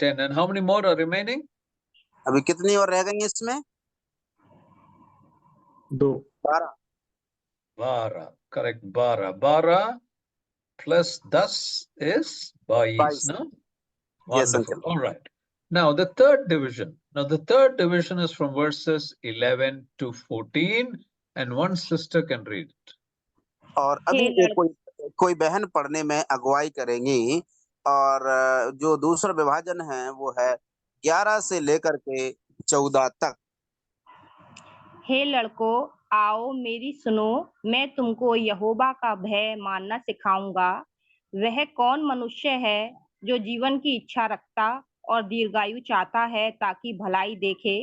10. And how many more are remaining? अभी कितनी और रह गई इसमें? 2। 12। 12, correct. 12. 12 plus 10 is 22, no? Yes, Wonderful. uncle. All right. Now the third division. Now the third division is from verses 11 to 14, and one sister can read it. और अभी कोई बहन पढ़ने में अगुवाई करेंगी और जो दूसरा विभाजन है वो है 11 से लेकर के 14 तक। हे लड़कों, आओ मेरी सुनो, मैं तुमको यहोवा का भय मानना सिखाऊंगा। वह कौन मनुष्य है जो जीवन की इच्छा रखता और दीर्घायु चाहता है ताकि भलाई देखे।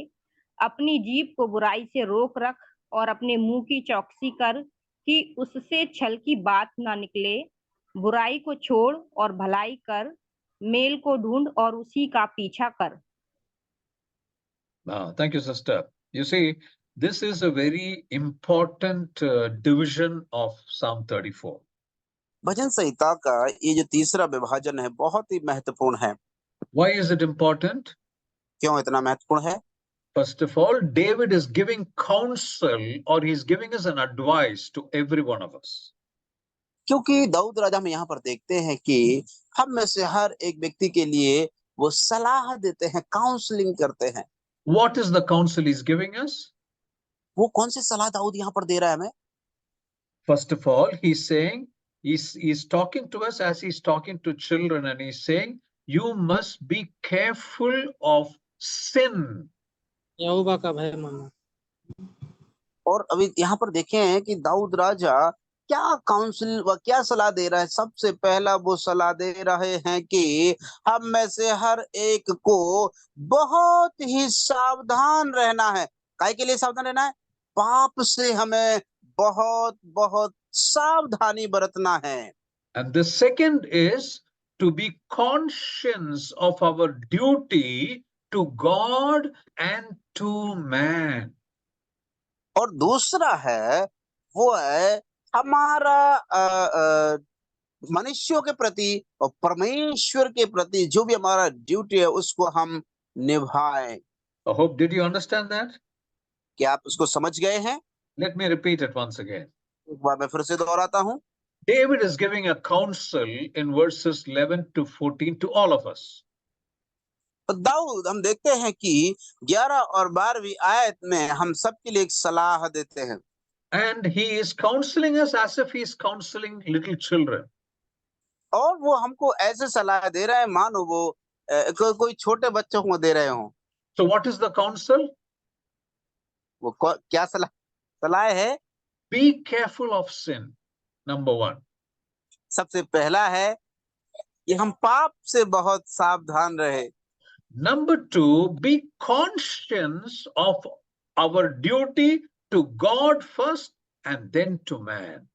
अपनी जीभ को बुराई से रोक रख और अपने मुंह की चौकसी कर कि उससे छल की बात ना निकले। बुराई को छोड़ और भलाई कर, मेल को ढूंढ और उसी का पीछा कर। Thank you, sister. You see, this is a very important division of Psalm 34. भजन संहिता का ये जो तीसरा विभाजन है बहुत ही महत्वपूर्ण है। Why is it important? क्यों इतना महत्वपूर्ण है? First of all, David is giving counsel, or he's giving us an advice to every one of us. क्योंकि दाऊद राजा में यहाँ पर देखते हैं कि हम में से हर एक व्यक्ति के लिए वो सलाह देते हैं, काउंसलिंग करते हैं। What is the counsel he's giving us? वो कौन सी सलाह दाऊद यहाँ पर दे रहा है हमें? First of all, he's saying, he's talking to us as he's talking to children, and he's saying, you must be careful of sin. यहोवा का भय मानना। और अभी यहाँ पर देखें कि दाऊद राजा क्या काउंसिल व क्या सलाह दे रहा है। सबसे पहला वो सलाह दे रहे हैं कि हम में से हर एक को बहुत ही सावधान रहना है। काहे के लिए सावधान रहना है? पाप से हमें बहुत बहुत सावधानी बरतना है। And the second is to be conscious of our duty to God and to man. और और दूसरा है वो है हमारा मनुष्यों के प्रति और परमेश्वर के प्रति जो भी हमारा ड्यूटी है उसको हम निभाएं। I hope, did you understand that? क्या आप उसको समझ गए हैं? Let me repeat it once again. एक बार मैं फिर से दोहराता हूँ। David is giving a counsel in verses 11 to 14 to all of us. तो दाऊद हम देखते हैं कि 11 और 12वीं आयत में हम सबके लिए एक सलाह देते हैं। And he is counseling us as if he is counseling little children. और वो हमको ऐसे सलाह दे रहे हैं मानो वो कोई छोटे बच्चों को दे रहे हों। So what is the counsel? वो क्या सलाह है? Be careful of sin, number 1. सबसे पहला है कि हम पाप से बहुत सावधान रहे। Number 2, be conscious of our duty to God first and then to man.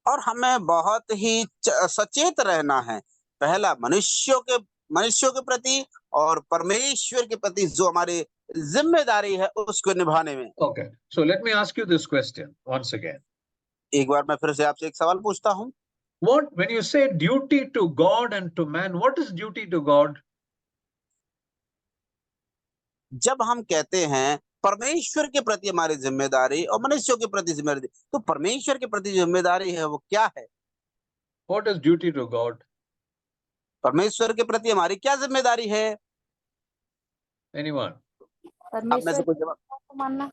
और हमें बहुत ही सचेत रहना है, पहला मनुष्यों के प्रति और परमेश्वर के प्रति जो हमारी जिम्मेदारी है उसको निभाने में। Okay, so let me ask you this question once again. एक बार मैं फिर से आपसे एक सवाल पूछता हूँ। What, when you say duty to God and to man, what is duty to God? जब हम कहते हैं परमेश्वर के प्रति हमारी जिम्मेदारी और मनुष्यों के प्रति जिम्मेदारी, तो परमेश्वर के प्रति जिम्मेदारी है वो क्या है? What is duty to God? परमेश्वर के प्रति हमारी क्या जिम्मेदारी है? Anyone? परमेश्वर को मानना।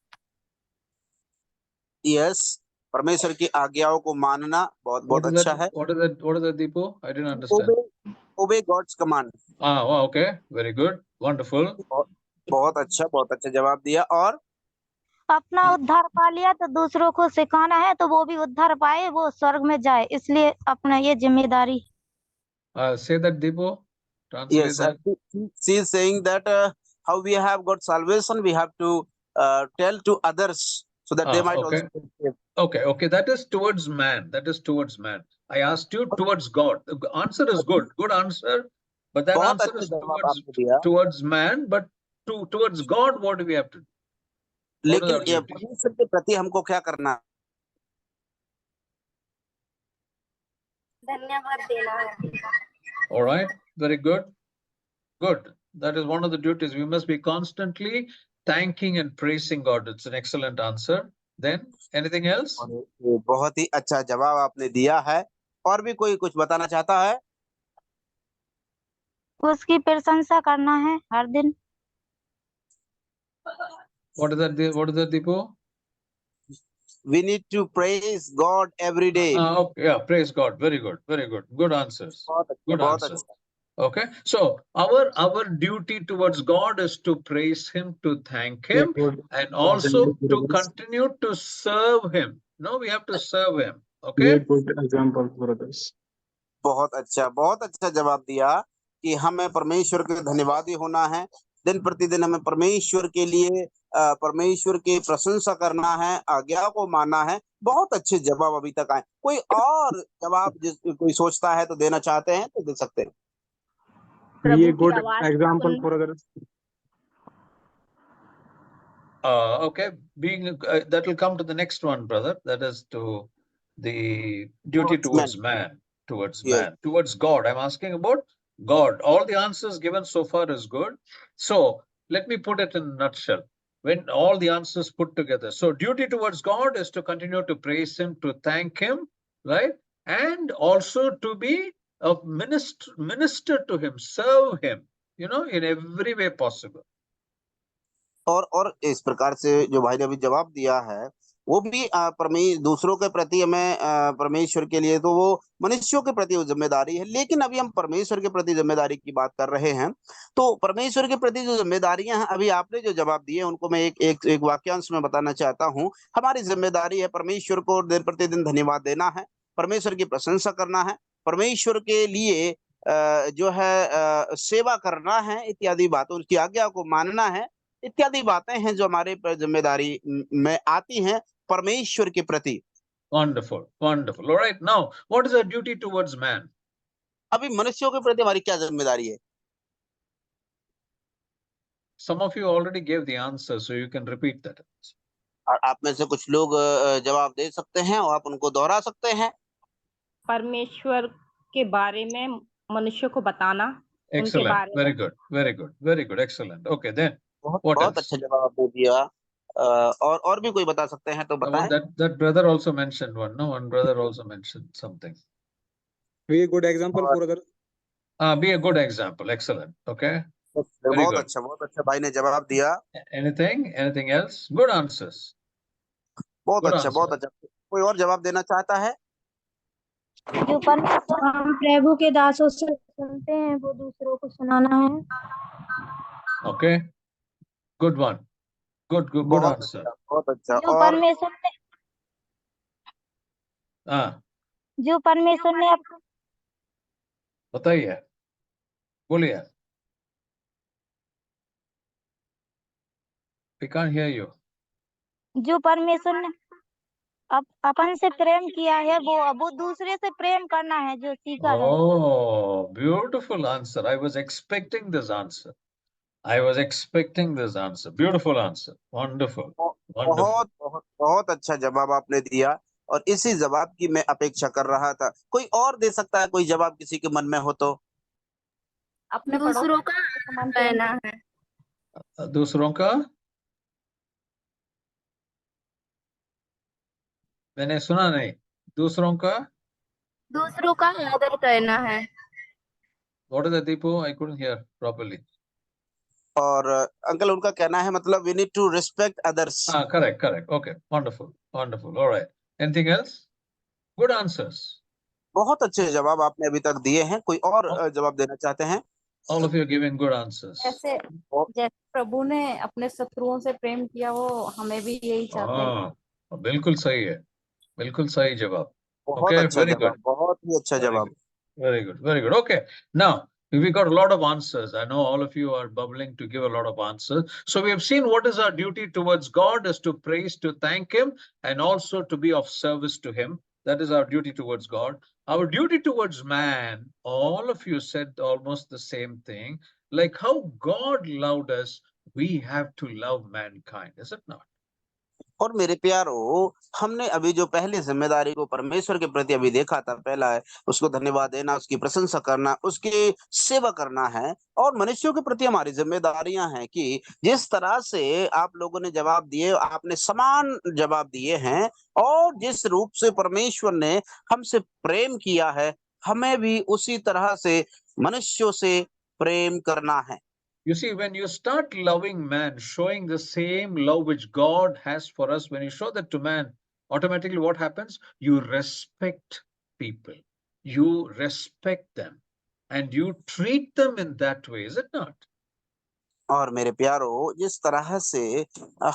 यस, परमेश्वर की आज्ञाओं को मानना बहुत अच्छा है। What is that, Deepu? I didn't understand. Obey God's command. Wow, okay, very good, wonderful. बहुत अच्छा जवाब दिया। और अपना उद्धार पा लिया तो दूसरों को सिखाना है तो वो भी उद्धार पाए, वो स्वर्ग में जाए, इसलिए अपना ये जिम्मेदारी। Say that, Deepu. Translate yes, that. she is saying that how we have got salvation, we have to tell to others so that they might Okay. also be saved. Okay, that is towards man. That is towards man. I asked you towards God. The answer is good answer, but that बहुत answer अच्छा is जवाब आपने दिया। towards man, but towards God, what do we have to do? What is our लेकिन ये duty? परमेश्वर के प्रति हमको क्या करना है? धन्यवाद देना है। All right, very good. Good. That is one of the duties. We must be constantly thanking and praising God. It's an excellent answer. Then anything else? ये बहुत ही अच्छा जवाब आपने दिया है। और भी कोई कुछ बताना चाहता है? उसकी प्रशंसा करना है हर दिन। What is that, Deepu? We need to praise God every day. Okay, yeah, praise God. Very good. Good answers. Good answers. Okay, so our duty towards God is to praise Him, to thank Him, and also to continue to serve Him. No, we have to serve Him. Okay. Example, brothers. बहुत अच्छा जवाब दिया कि हमें परमेश्वर के धन्यवादी होना है। दिन प्रतिदिन हमें परमेश्वर के लिए परमेश्वर की प्रशंसा करना है, आज्ञा को मानना है। बहुत अच्छे जवाब अभी तक आए। कोई और जवाब कोई सोचता है तो देना चाहते हैं तो दे सकते हैं। Be a good example for others. Okay, that will come to the next one, brother. That is to the duty towards man, towards God. I'm asking about God. All the answers given so far is good. So let me put it in a nutshell. When all the answers put together, so duty towards God is to continue to praise Him, to thank Him, right? And also to be a minister to Him, serve Him, in every way possible. और इस प्रकार से जो भाई ने अभी जवाब दिया है वो भी दूसरों के प्रति हमें परमेश्वर के लिए तो वो मनुष्यों के प्रति वो जिम्मेदारी है। लेकिन अभी हम परमेश्वर के प्रति जिम्मेदारी की बात कर रहे हैं, तो परमेश्वर के प्रति जो जिम्मेदारियां हैं अभी आपने जो जवाब दिए उनको मैं एक वाक्यांश में बताना चाहता हूँ। हमारी जिम्मेदारी है परमेश्वर को दिन प्रतिदिन धन्यवाद देना है, परमेश्वर की प्रशंसा करना है, परमेश्वर के लिए जो है सेवा करना है, इत्यादि बातों की आज्ञा को मानना है, इत्यादि बातें हैं जो हमारे पर जिम्मेदारी में आती हैं परमेश्वर के प्रति। Wonderful. All right. Now, what is our duty towards man? अभी मनुष्यों के प्रति हमारी क्या जिम्मेदारी है? Some of you already gave the answer, so you can repeat that. और आप में से कुछ लोग जवाब दे सकते हैं और आप उनको दोहरा सकते हैं। परमेश्वर के बारे में मनुष्य को बताना, उनके Excellent. बारे में। Very good. Very good. Very good. Excellent. Okay, then बहुत what बहुत else? अच्छा जवाब आपने दिया। और भी कोई बता सकते हैं तो बताएं। That brother also mentioned one. No, one brother also mentioned something. Be a good example for others. Be a good example. Excellent. Okay. Very बहुत good. अच्छा, बहुत अच्छा भाई ने जवाब दिया। Anything else? Good answers. बहुत Good अच्छा, बहुत answer. अच्छा। कोई और जवाब देना चाहता है? जो परमेश्वर हम प्रभु के दासों से सुनते हैं वो दूसरों को सुनाना है। Okay. Good one. Good बहुत answer. अच्छा, बहुत अच्छा। जो और परमेश्वर ने हाँ, जो परमेश्वर ने बताइए, बोलिए। We can't hear you. जो परमेश्वर ने अपन से प्रेम किया है वो दूसरे से प्रेम करना है जो सीखा है। Oh, beautiful answer. I was expecting this answer. Beautiful answer. Wonderful. Wonderful. बहुत बहुत बहुत अच्छा जवाब आपने दिया और इसी जवाब की मैं अपेक्षा कर रहा था। कोई और दे सकता है कोई जवाब किसी के मन में हो तो? अपने दूसरों का समान कहना है। दूसरों का मैंने सुना नहीं। दूसरों का आदर करना है। What is that, Deepu? I couldn't hear properly. और अंकल उनका कहना है मतलब we need to respect others। Correct. Okay. Wonderful. All right. Anything else? Good answers. बहुत अच्छे जवाब आपने अभी तक दिए हैं। कोई और जवाब देना चाहते हैं? All of you are giving good answers. जैसे प्रभु ने अपने शत्रुओं से प्रेम किया वो हमें भी यही चाहते हैं। बिल्कुल सही है। बिल्कुल सही जवाब। बहुत Okay, अच्छा very जवाब, good. बहुत ही अच्छा Very जवाब। good. Very good. Okay. Now, we got a lot of answers. I know all of you are bubbling to give a lot of answers. So we have seen what is our duty towards God is to praise, to thank Him, and also to be of service to Him. That is our duty towards God. Our duty towards man, all of you said almost the same thing. Like how God loved us, we have to love mankind, is it not? और मेरे प्यारो, हमने अभी जो पहली जिम्मेदारी को परमेश्वर के प्रति अभी देखा था, पहला है उसको धन्यवाद देना, उसकी प्रशंसा करना, उसकी सेवा करना है। और मनुष्यों के प्रति हमारी जिम्मेदारियां हैं कि जिस तरह से आप लोगों ने जवाब दिए, आपने समान जवाब दिए हैं और जिस रूप से परमेश्वर ने हमसे प्रेम किया है, हमें भी उसी तरह से मनुष्यों से प्रेम करना है। You see, when you start loving man, showing the same love which God has for us, when you show that to man, automatically what happens? You respect people. You respect them. And you treat them in that way, is it not? और मेरे प्यारो, जिस तरह से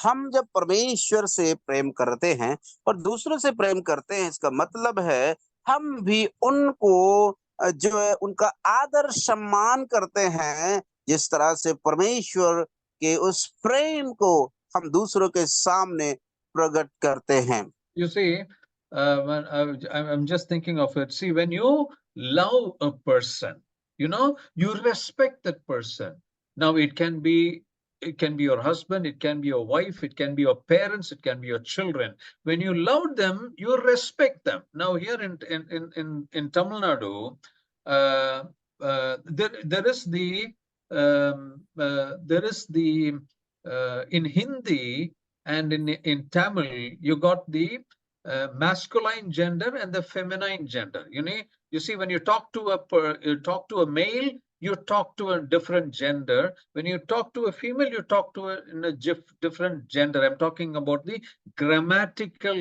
हम जब परमेश्वर से प्रेम करते हैं और दूसरों से प्रेम करते हैं, इसका मतलब है हम भी उनको जो है उनका आदर सम्मान करते हैं, जिस तरह से परमेश्वर के उस प्रेम को हम दूसरों के सामने प्रकट करते हैं। You see, when I'm just thinking of it. See, when you love a person, you respect that person. Now, it can be your husband, it can be your wife, it can be your parents, it can be your children. When you love them, you respect them. Now, here in Tamil Nadu, there is in Hindi and in Tamil, you got the masculine gender and the feminine gender. You see, when you talk to a male, you talk to a different gender. When you talk to a female, you talk to in a different gender. I'm talking about the grammatical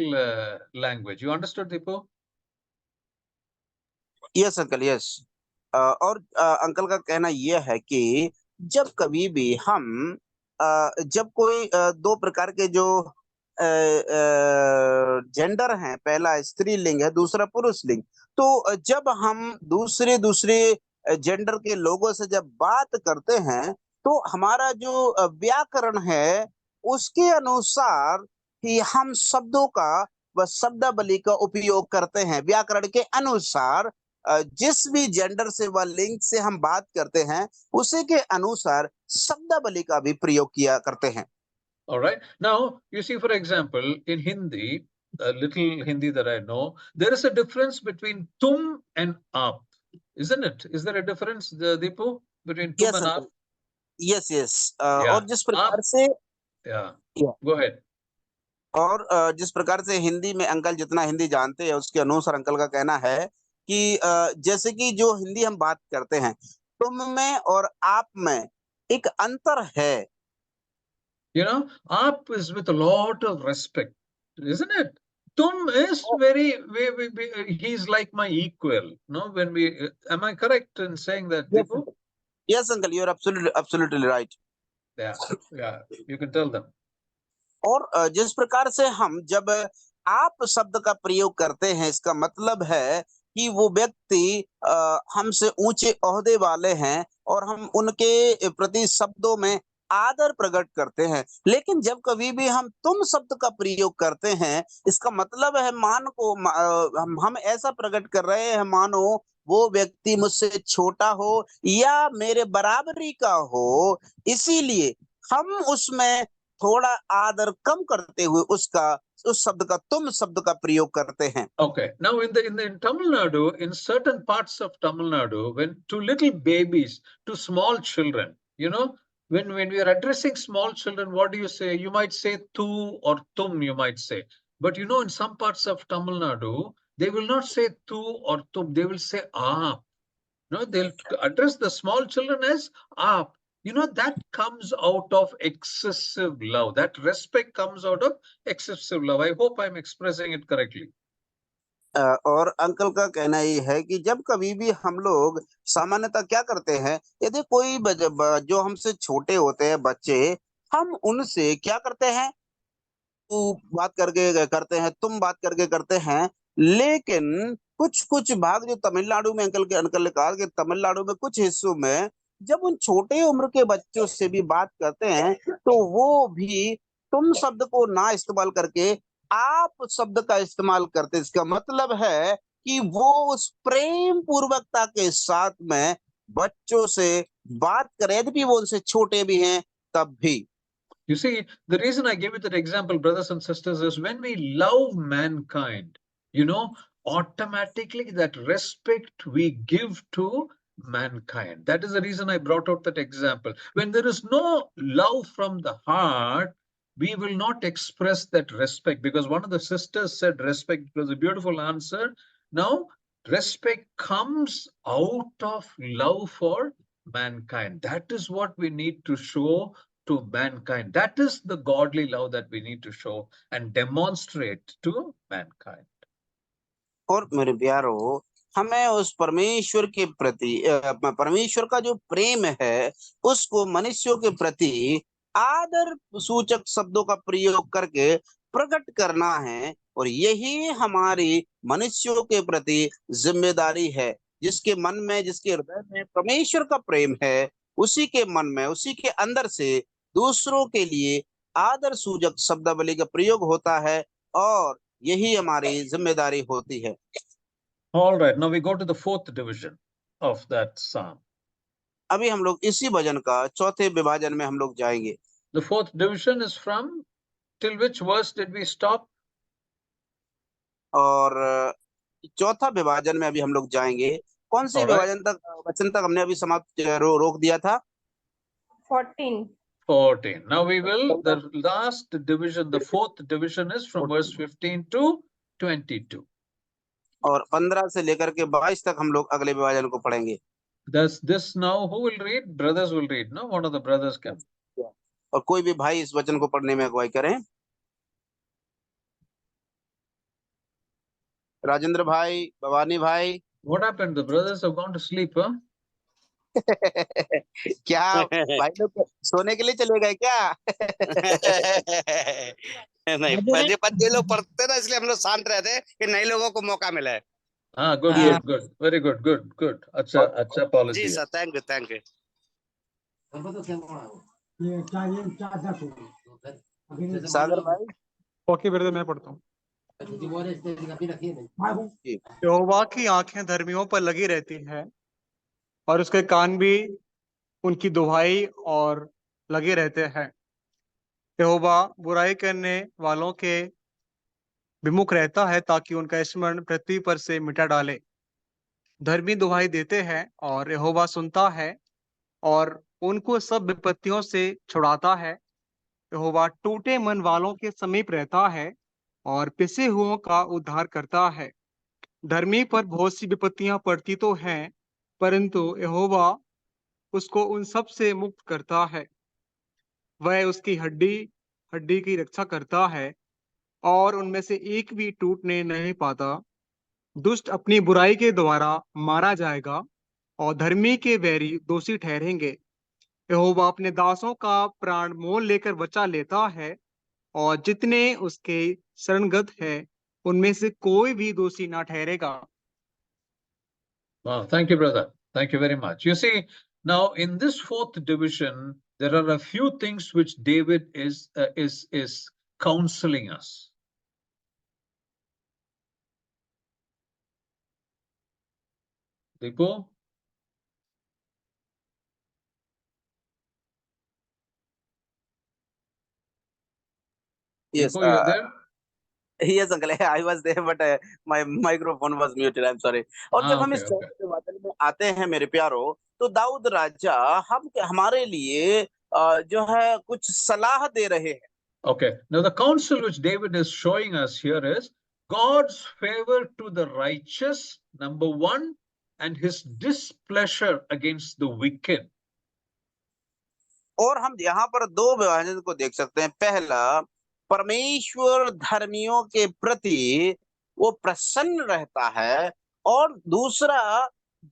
language. You understood, Deepu? Yes uncle, yes. और uncle का कहना यह है कि जब कभी भी हम जब कोई दो प्रकार के जो जेंडर हैं, पहला स्त्रीलिंग है, दूसरा पुरुष लिंग, तो जब हम दूसरे जेंडर के लोगों से जब बात करते हैं तो हमारा जो व्याकरण है उसके अनुसार ही हम शब्दों का व शब्दावली का उपयोग करते हैं। व्याकरण के अनुसार जिस भी जेंडर से व लिंग से हम बात करते हैं उसी के अनुसार शब्दावली का भी प्रयोग किया करते हैं। All right. Now, you see, for example, in Hindi, a little Hindi that I know, there is a difference between tum and aap, isn't it? Is there a difference, Deepu, between tum yes and aap? Uncle, yes Yeah. और जिस प्रकार Aap, से yeah. या, Go ahead. और जिस प्रकार से हिंदी में अंकल जितना हिंदी जानते हैं उसके अनुसार अंकल का कहना है कि जैसे कि जो हिंदी हम बात करते हैं, तुम में और आप में एक अंतर है। You know, aap is with a lot of respect, isn't it? Tum is very, he's like my equal. No, when we, am I correct in saying that, Deepu? Yes uncle, you are absolutely right. Yeah, you can tell them. और जिस प्रकार से हम जब आप शब्द का प्रयोग करते हैं, इसका मतलब है कि वो व्यक्ति हमसे ऊंचे ओहदे वाले हैं और हम उनके प्रति शब्दों में आदर प्रकट करते हैं। लेकिन जब कभी भी हम तुम शब्द का प्रयोग करते हैं, इसका मतलब है हम ऐसा प्रकट कर रहे हैं मानो वो व्यक्ति मुझसे छोटा हो या मेरे बराबरी का हो, इसीलिए हम उसमें थोड़ा आदर कम करते हुए उस शब्द का तुम शब्द का प्रयोग करते हैं। Okay. Now in Tamil Nadu, in certain parts of Tamil Nadu, when to little babies, to small children, you know, when we are addressing small children, what do you say? You might say tu or tum, you might say. But you know, in some parts of Tamil Nadu, they will not say tu or tum, they will say aap. No, they'll address the small children as aap. You know, that comes out of excessive love. That respect comes out of excessive love. I hope I'm expressing it correctly. और uncle का कहना ये है कि जब कभी भी हम लोग सामान्यतः क्या करते हैं, यदि कोई जो हमसे छोटे होते हैं बच्चे, हम उनसे क्या करते हैं, तू बात करके करते हैं, तुम बात करके करते हैं। लेकिन कुछ कुछ भाग जो तमिलनाडु में अंकल ने कहा कि तमिलनाडु में कुछ हिस्सों में जब उन छोटे उम्र के बच्चों से भी बात करते हैं तो वो भी तुम शब्द को ना इस्तेमाल करके आप शब्द का इस्तेमाल करते हैं। इसका मतलब है कि वो उस प्रेम पूर्वकता के साथ में बच्चों से बात करें, यदि वो उनसे छोटे भी हैं तब भी। You see, the reason I gave you that example, brothers and sisters, is when we love mankind, you know, automatically that respect we give to mankind. That is the reason I brought out that example. When there is no love from the heart, we will not express that respect, because one of the sisters said respect. It was a beautiful answer. Now, respect comes out of love for mankind. That is what we need to show to mankind. That is the godly love that we need to show and demonstrate to mankind. और मेरे प्यारो, हमें उस परमेश्वर के प्रति परमेश्वर का जो प्रेम है उसको मनुष्यों के प्रति आदर सूचक शब्दों का प्रयोग करके प्रकट करना है। और यही हमारी मनुष्यों के प्रति जिम्मेदारी है। जिसके मन में, जिसके हृदय में परमेश्वर का प्रेम है, उसी के मन में, उसी के अंदर से दूसरों के लिए आदर सूचक शब्दावली का प्रयोग होता है और यही हमारी जिम्मेदारी होती है। All right, now we go to the fourth division of that psalm. अभी हम लोग इसी भजन का चौथे विभाजन में हम लोग जाएंगे। The fourth division is from, till which verse did we stop? और चौथा विभाजन में अभी हम लोग जाएंगे। कौन सी विभाजन तक, वचन तक हमने अभी समाप्त रोक दिया था? 14. Now we will, the last division, the fourth division is from verse 15 to 22. और 15 से लेकर के 22 तक हम लोग अगले विभाजन को पढ़ेंगे। Does this now, who will read? Brothers will read, no? One of the brothers can. और कोई भी भाई इस वचन को पढ़ने में अगुवाई करें। राजेंद्र भाई, भवानी भाई। What happened? The brothers have gone to sleep, huh? क्या भाई लोग सोने के लिए चले गए क्या? नहीं, पहले लोग पढ़ते ना, इसलिए हम लोग शांत रहते कि नए लोगों को मौका मिला है। हाँ, good, good, good, very good, good, good. अच्छा पॉलिसी। जी sir, thank you, thank you. Sagar भाई। ओके ब्रदर, मैं पढ़ता हूँ। यहोवा की आंखें धर्मियों पर लगी रहती हैं और उसके कान भी उनकी दुहाई और लगे रहते हैं। यहोवा बुराई करने वालों के विमुख रहता है ताकि उनका स्मरण पृथ्वी पर से मिटा डाले। धर्मी दुहाई देते हैं और यहोवा सुनता है और उनको सब विपत्तियों से छुड़ाता है। यहोवा टूटे मन वालों के समीप रहता है और पिसे हुओं का उद्धार करता है। धर्मी पर बहुत सी विपत्तियां पड़ती तो हैं, परंतु यहोवा उसको उन सब से मुक्त करता है। वह उसकी हड्डी हड्डी की रक्षा करता है और उनमें से एक भी टूटने नहीं पाता। दुष्ट अपनी बुराई के द्वारा मारा जाएगा और धर्मी के बैरी दोषी ठहरेंगे। यहोवा अपने दासों का प्राण मोल लेकर बचा लेता है और जितने उसके शरणगत है उनमें से कोई भी दोषी ना ठहरेगा। Wow, thank you, brother. Thank you very much. You see, now in this fourth division, there are a few things which David is counseling us. Deepu? Yes, Deepu, you're there? yes, uncle. I was there, but my microphone was muted. I'm sorry. और जब हम Okay, इस okay. चौथे विभाजन में आते हैं मेरे प्यारो, तो दाऊद राजा हमारे लिए जो है कुछ सलाह दे रहे हैं। Okay. Now the counsel which David is showing us here is God's favor to the righteous, number one, and his displeasure against the wicked. और हम यहाँ पर दो विभाजन को देख सकते हैं। पहला, परमेश्वर धर्मियों के प्रति वो प्रसन्न रहता है, और दूसरा,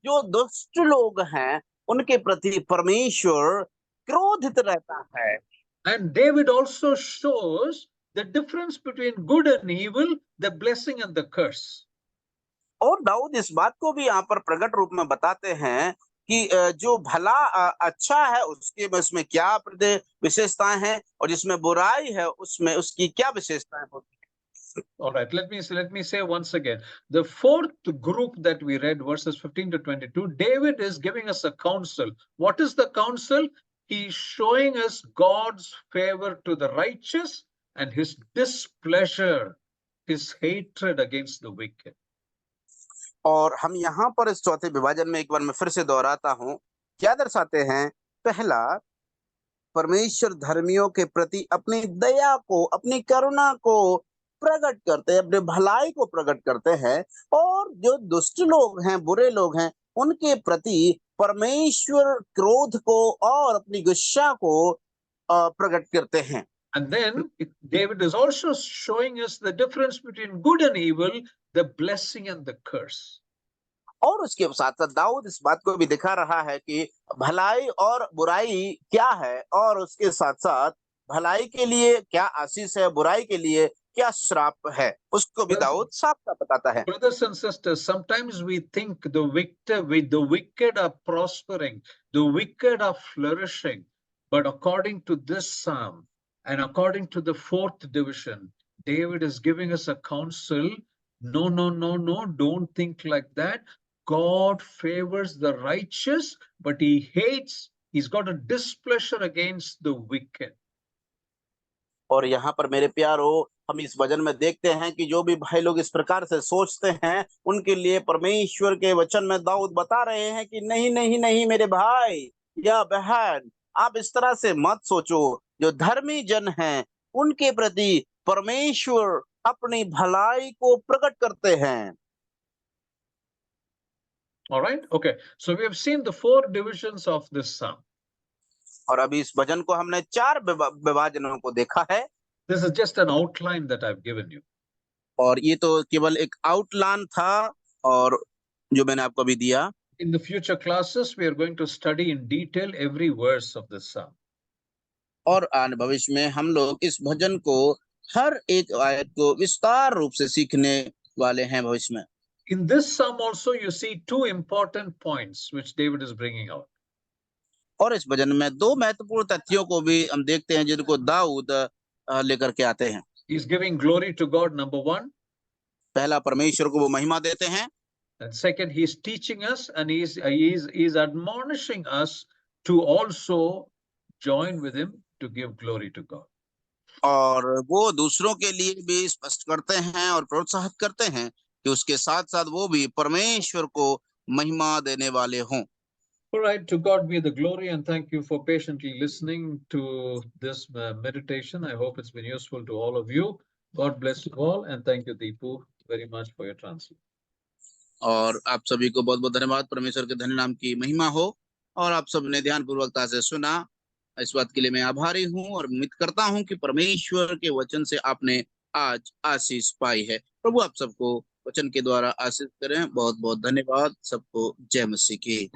जो दुष्ट लोग हैं उनके प्रति परमेश्वर क्रोधित रहता है। And David also shows the difference between good and evil, the blessing and the curse. और दाऊद इस बात को भी यहाँ पर प्रकट रूप में बताते हैं कि जो भला अच्छा है उसके उसमें क्या विशेषताएं हैं, और जिसमें बुराई है उसमें उसकी क्या विशेषताएं होती हैं। All right, let me say once again, the fourth group that we read, verses 15 to 22, David is giving us a counsel. What is the counsel? He's showing us God's favor to the righteous and his displeasure, his hatred against the wicked. और हम यहाँ पर इस चौथे विभाजन में एक बार मैं फिर से दोहराता हूँ, क्या दर्शाते हैं। पहला, परमेश्वर धर्मियों के प्रति अपनी दया को, अपनी करुणा को प्रकट करते हैं, अपने भलाई को प्रकट करते हैं, और जो दुष्ट लोग हैं, बुरे लोग हैं, उनके प्रति परमेश्वर क्रोध को और अपनी गुस्सा को प्रकट करते हैं। And then David is also showing us the difference between good and evil, the blessing and the curse. और उसके साथ साथ दाऊद इस बात को भी दिखा रहा है कि भलाई और बुराई क्या है, और उसके साथ साथ भलाई के लिए क्या आशीष है, बुराई के लिए क्या श्राप है, उसको भी दाऊद साफ साफ बताता है। Brothers and sisters, sometimes we think the wicked are prospering, the wicked are flourishing, but according to this psalm and according to the fourth division, David is giving us a counsel. No, no, no, no, don't think like that. God favors the righteous, but he hates, he's got a displeasure against the wicked. और यहाँ पर मेरे प्यारो, हम इस वचन में देखते हैं कि जो भी भाई लोग इस प्रकार से सोचते हैं, उनके लिए परमेश्वर के वचन में दाऊद बता रहे हैं कि नहीं नहीं नहीं मेरे भाई या बहन, आप इस तरह से मत सोचो। जो धर्मी जन हैं उनके प्रति परमेश्वर अपनी भलाई को प्रकट करते हैं। All right, okay. So we have seen the four divisions of this psalm. और अभी इस भजन को हमने चार विभाजनों को देखा है। This is just an outline that I've given you. और ये तो केवल एक आउटलाइन था, और जो मैंने आपको अभी दिया। In the future classes, we are going to study in detail every verse of this psalm. और आने भविष्य में हम लोग इस भजन को हर एक आयत को विस्तार रूप से सीखने वाले हैं भविष्य में। In this psalm also, you see two important points which David is bringing out. और इस भजन में दो महत्वपूर्ण तथ्यों को भी हम देखते हैं जिनको दाऊद लेकर के आते हैं। He's giving glory to God, number one. पहला, परमेश्वर को वो महिमा देते हैं। And second, he's teaching us and he's admonishing us to also join with him to give glory to God. और वो दूसरों के लिए भी स्पष्ट करते हैं और प्रोत्साहित करते हैं कि उसके साथ साथ वो भी परमेश्वर को महिमा देने वाले हों। All right, to God be the glory, and thank you for patiently listening to this meditation. I hope it's been useful to all of you. God bless you all, and thank you, Deepu, very much for your translation. और आप सभी को बहुत बहुत धन्यवाद। परमेश्वर के धन्य नाम की महिमा हो। और आप सबने ध्यान पूर्वकता से सुना, इस बात के लिए मैं आभारी हूँ और उम्मीद करता हूँ कि परमेश्वर के वचन से आपने आज आशीष पाई है। प्रभु आप सबको वचन के द्वारा आशीष करें। बहुत बहुत धन्यवाद। सबको जय मसीह की।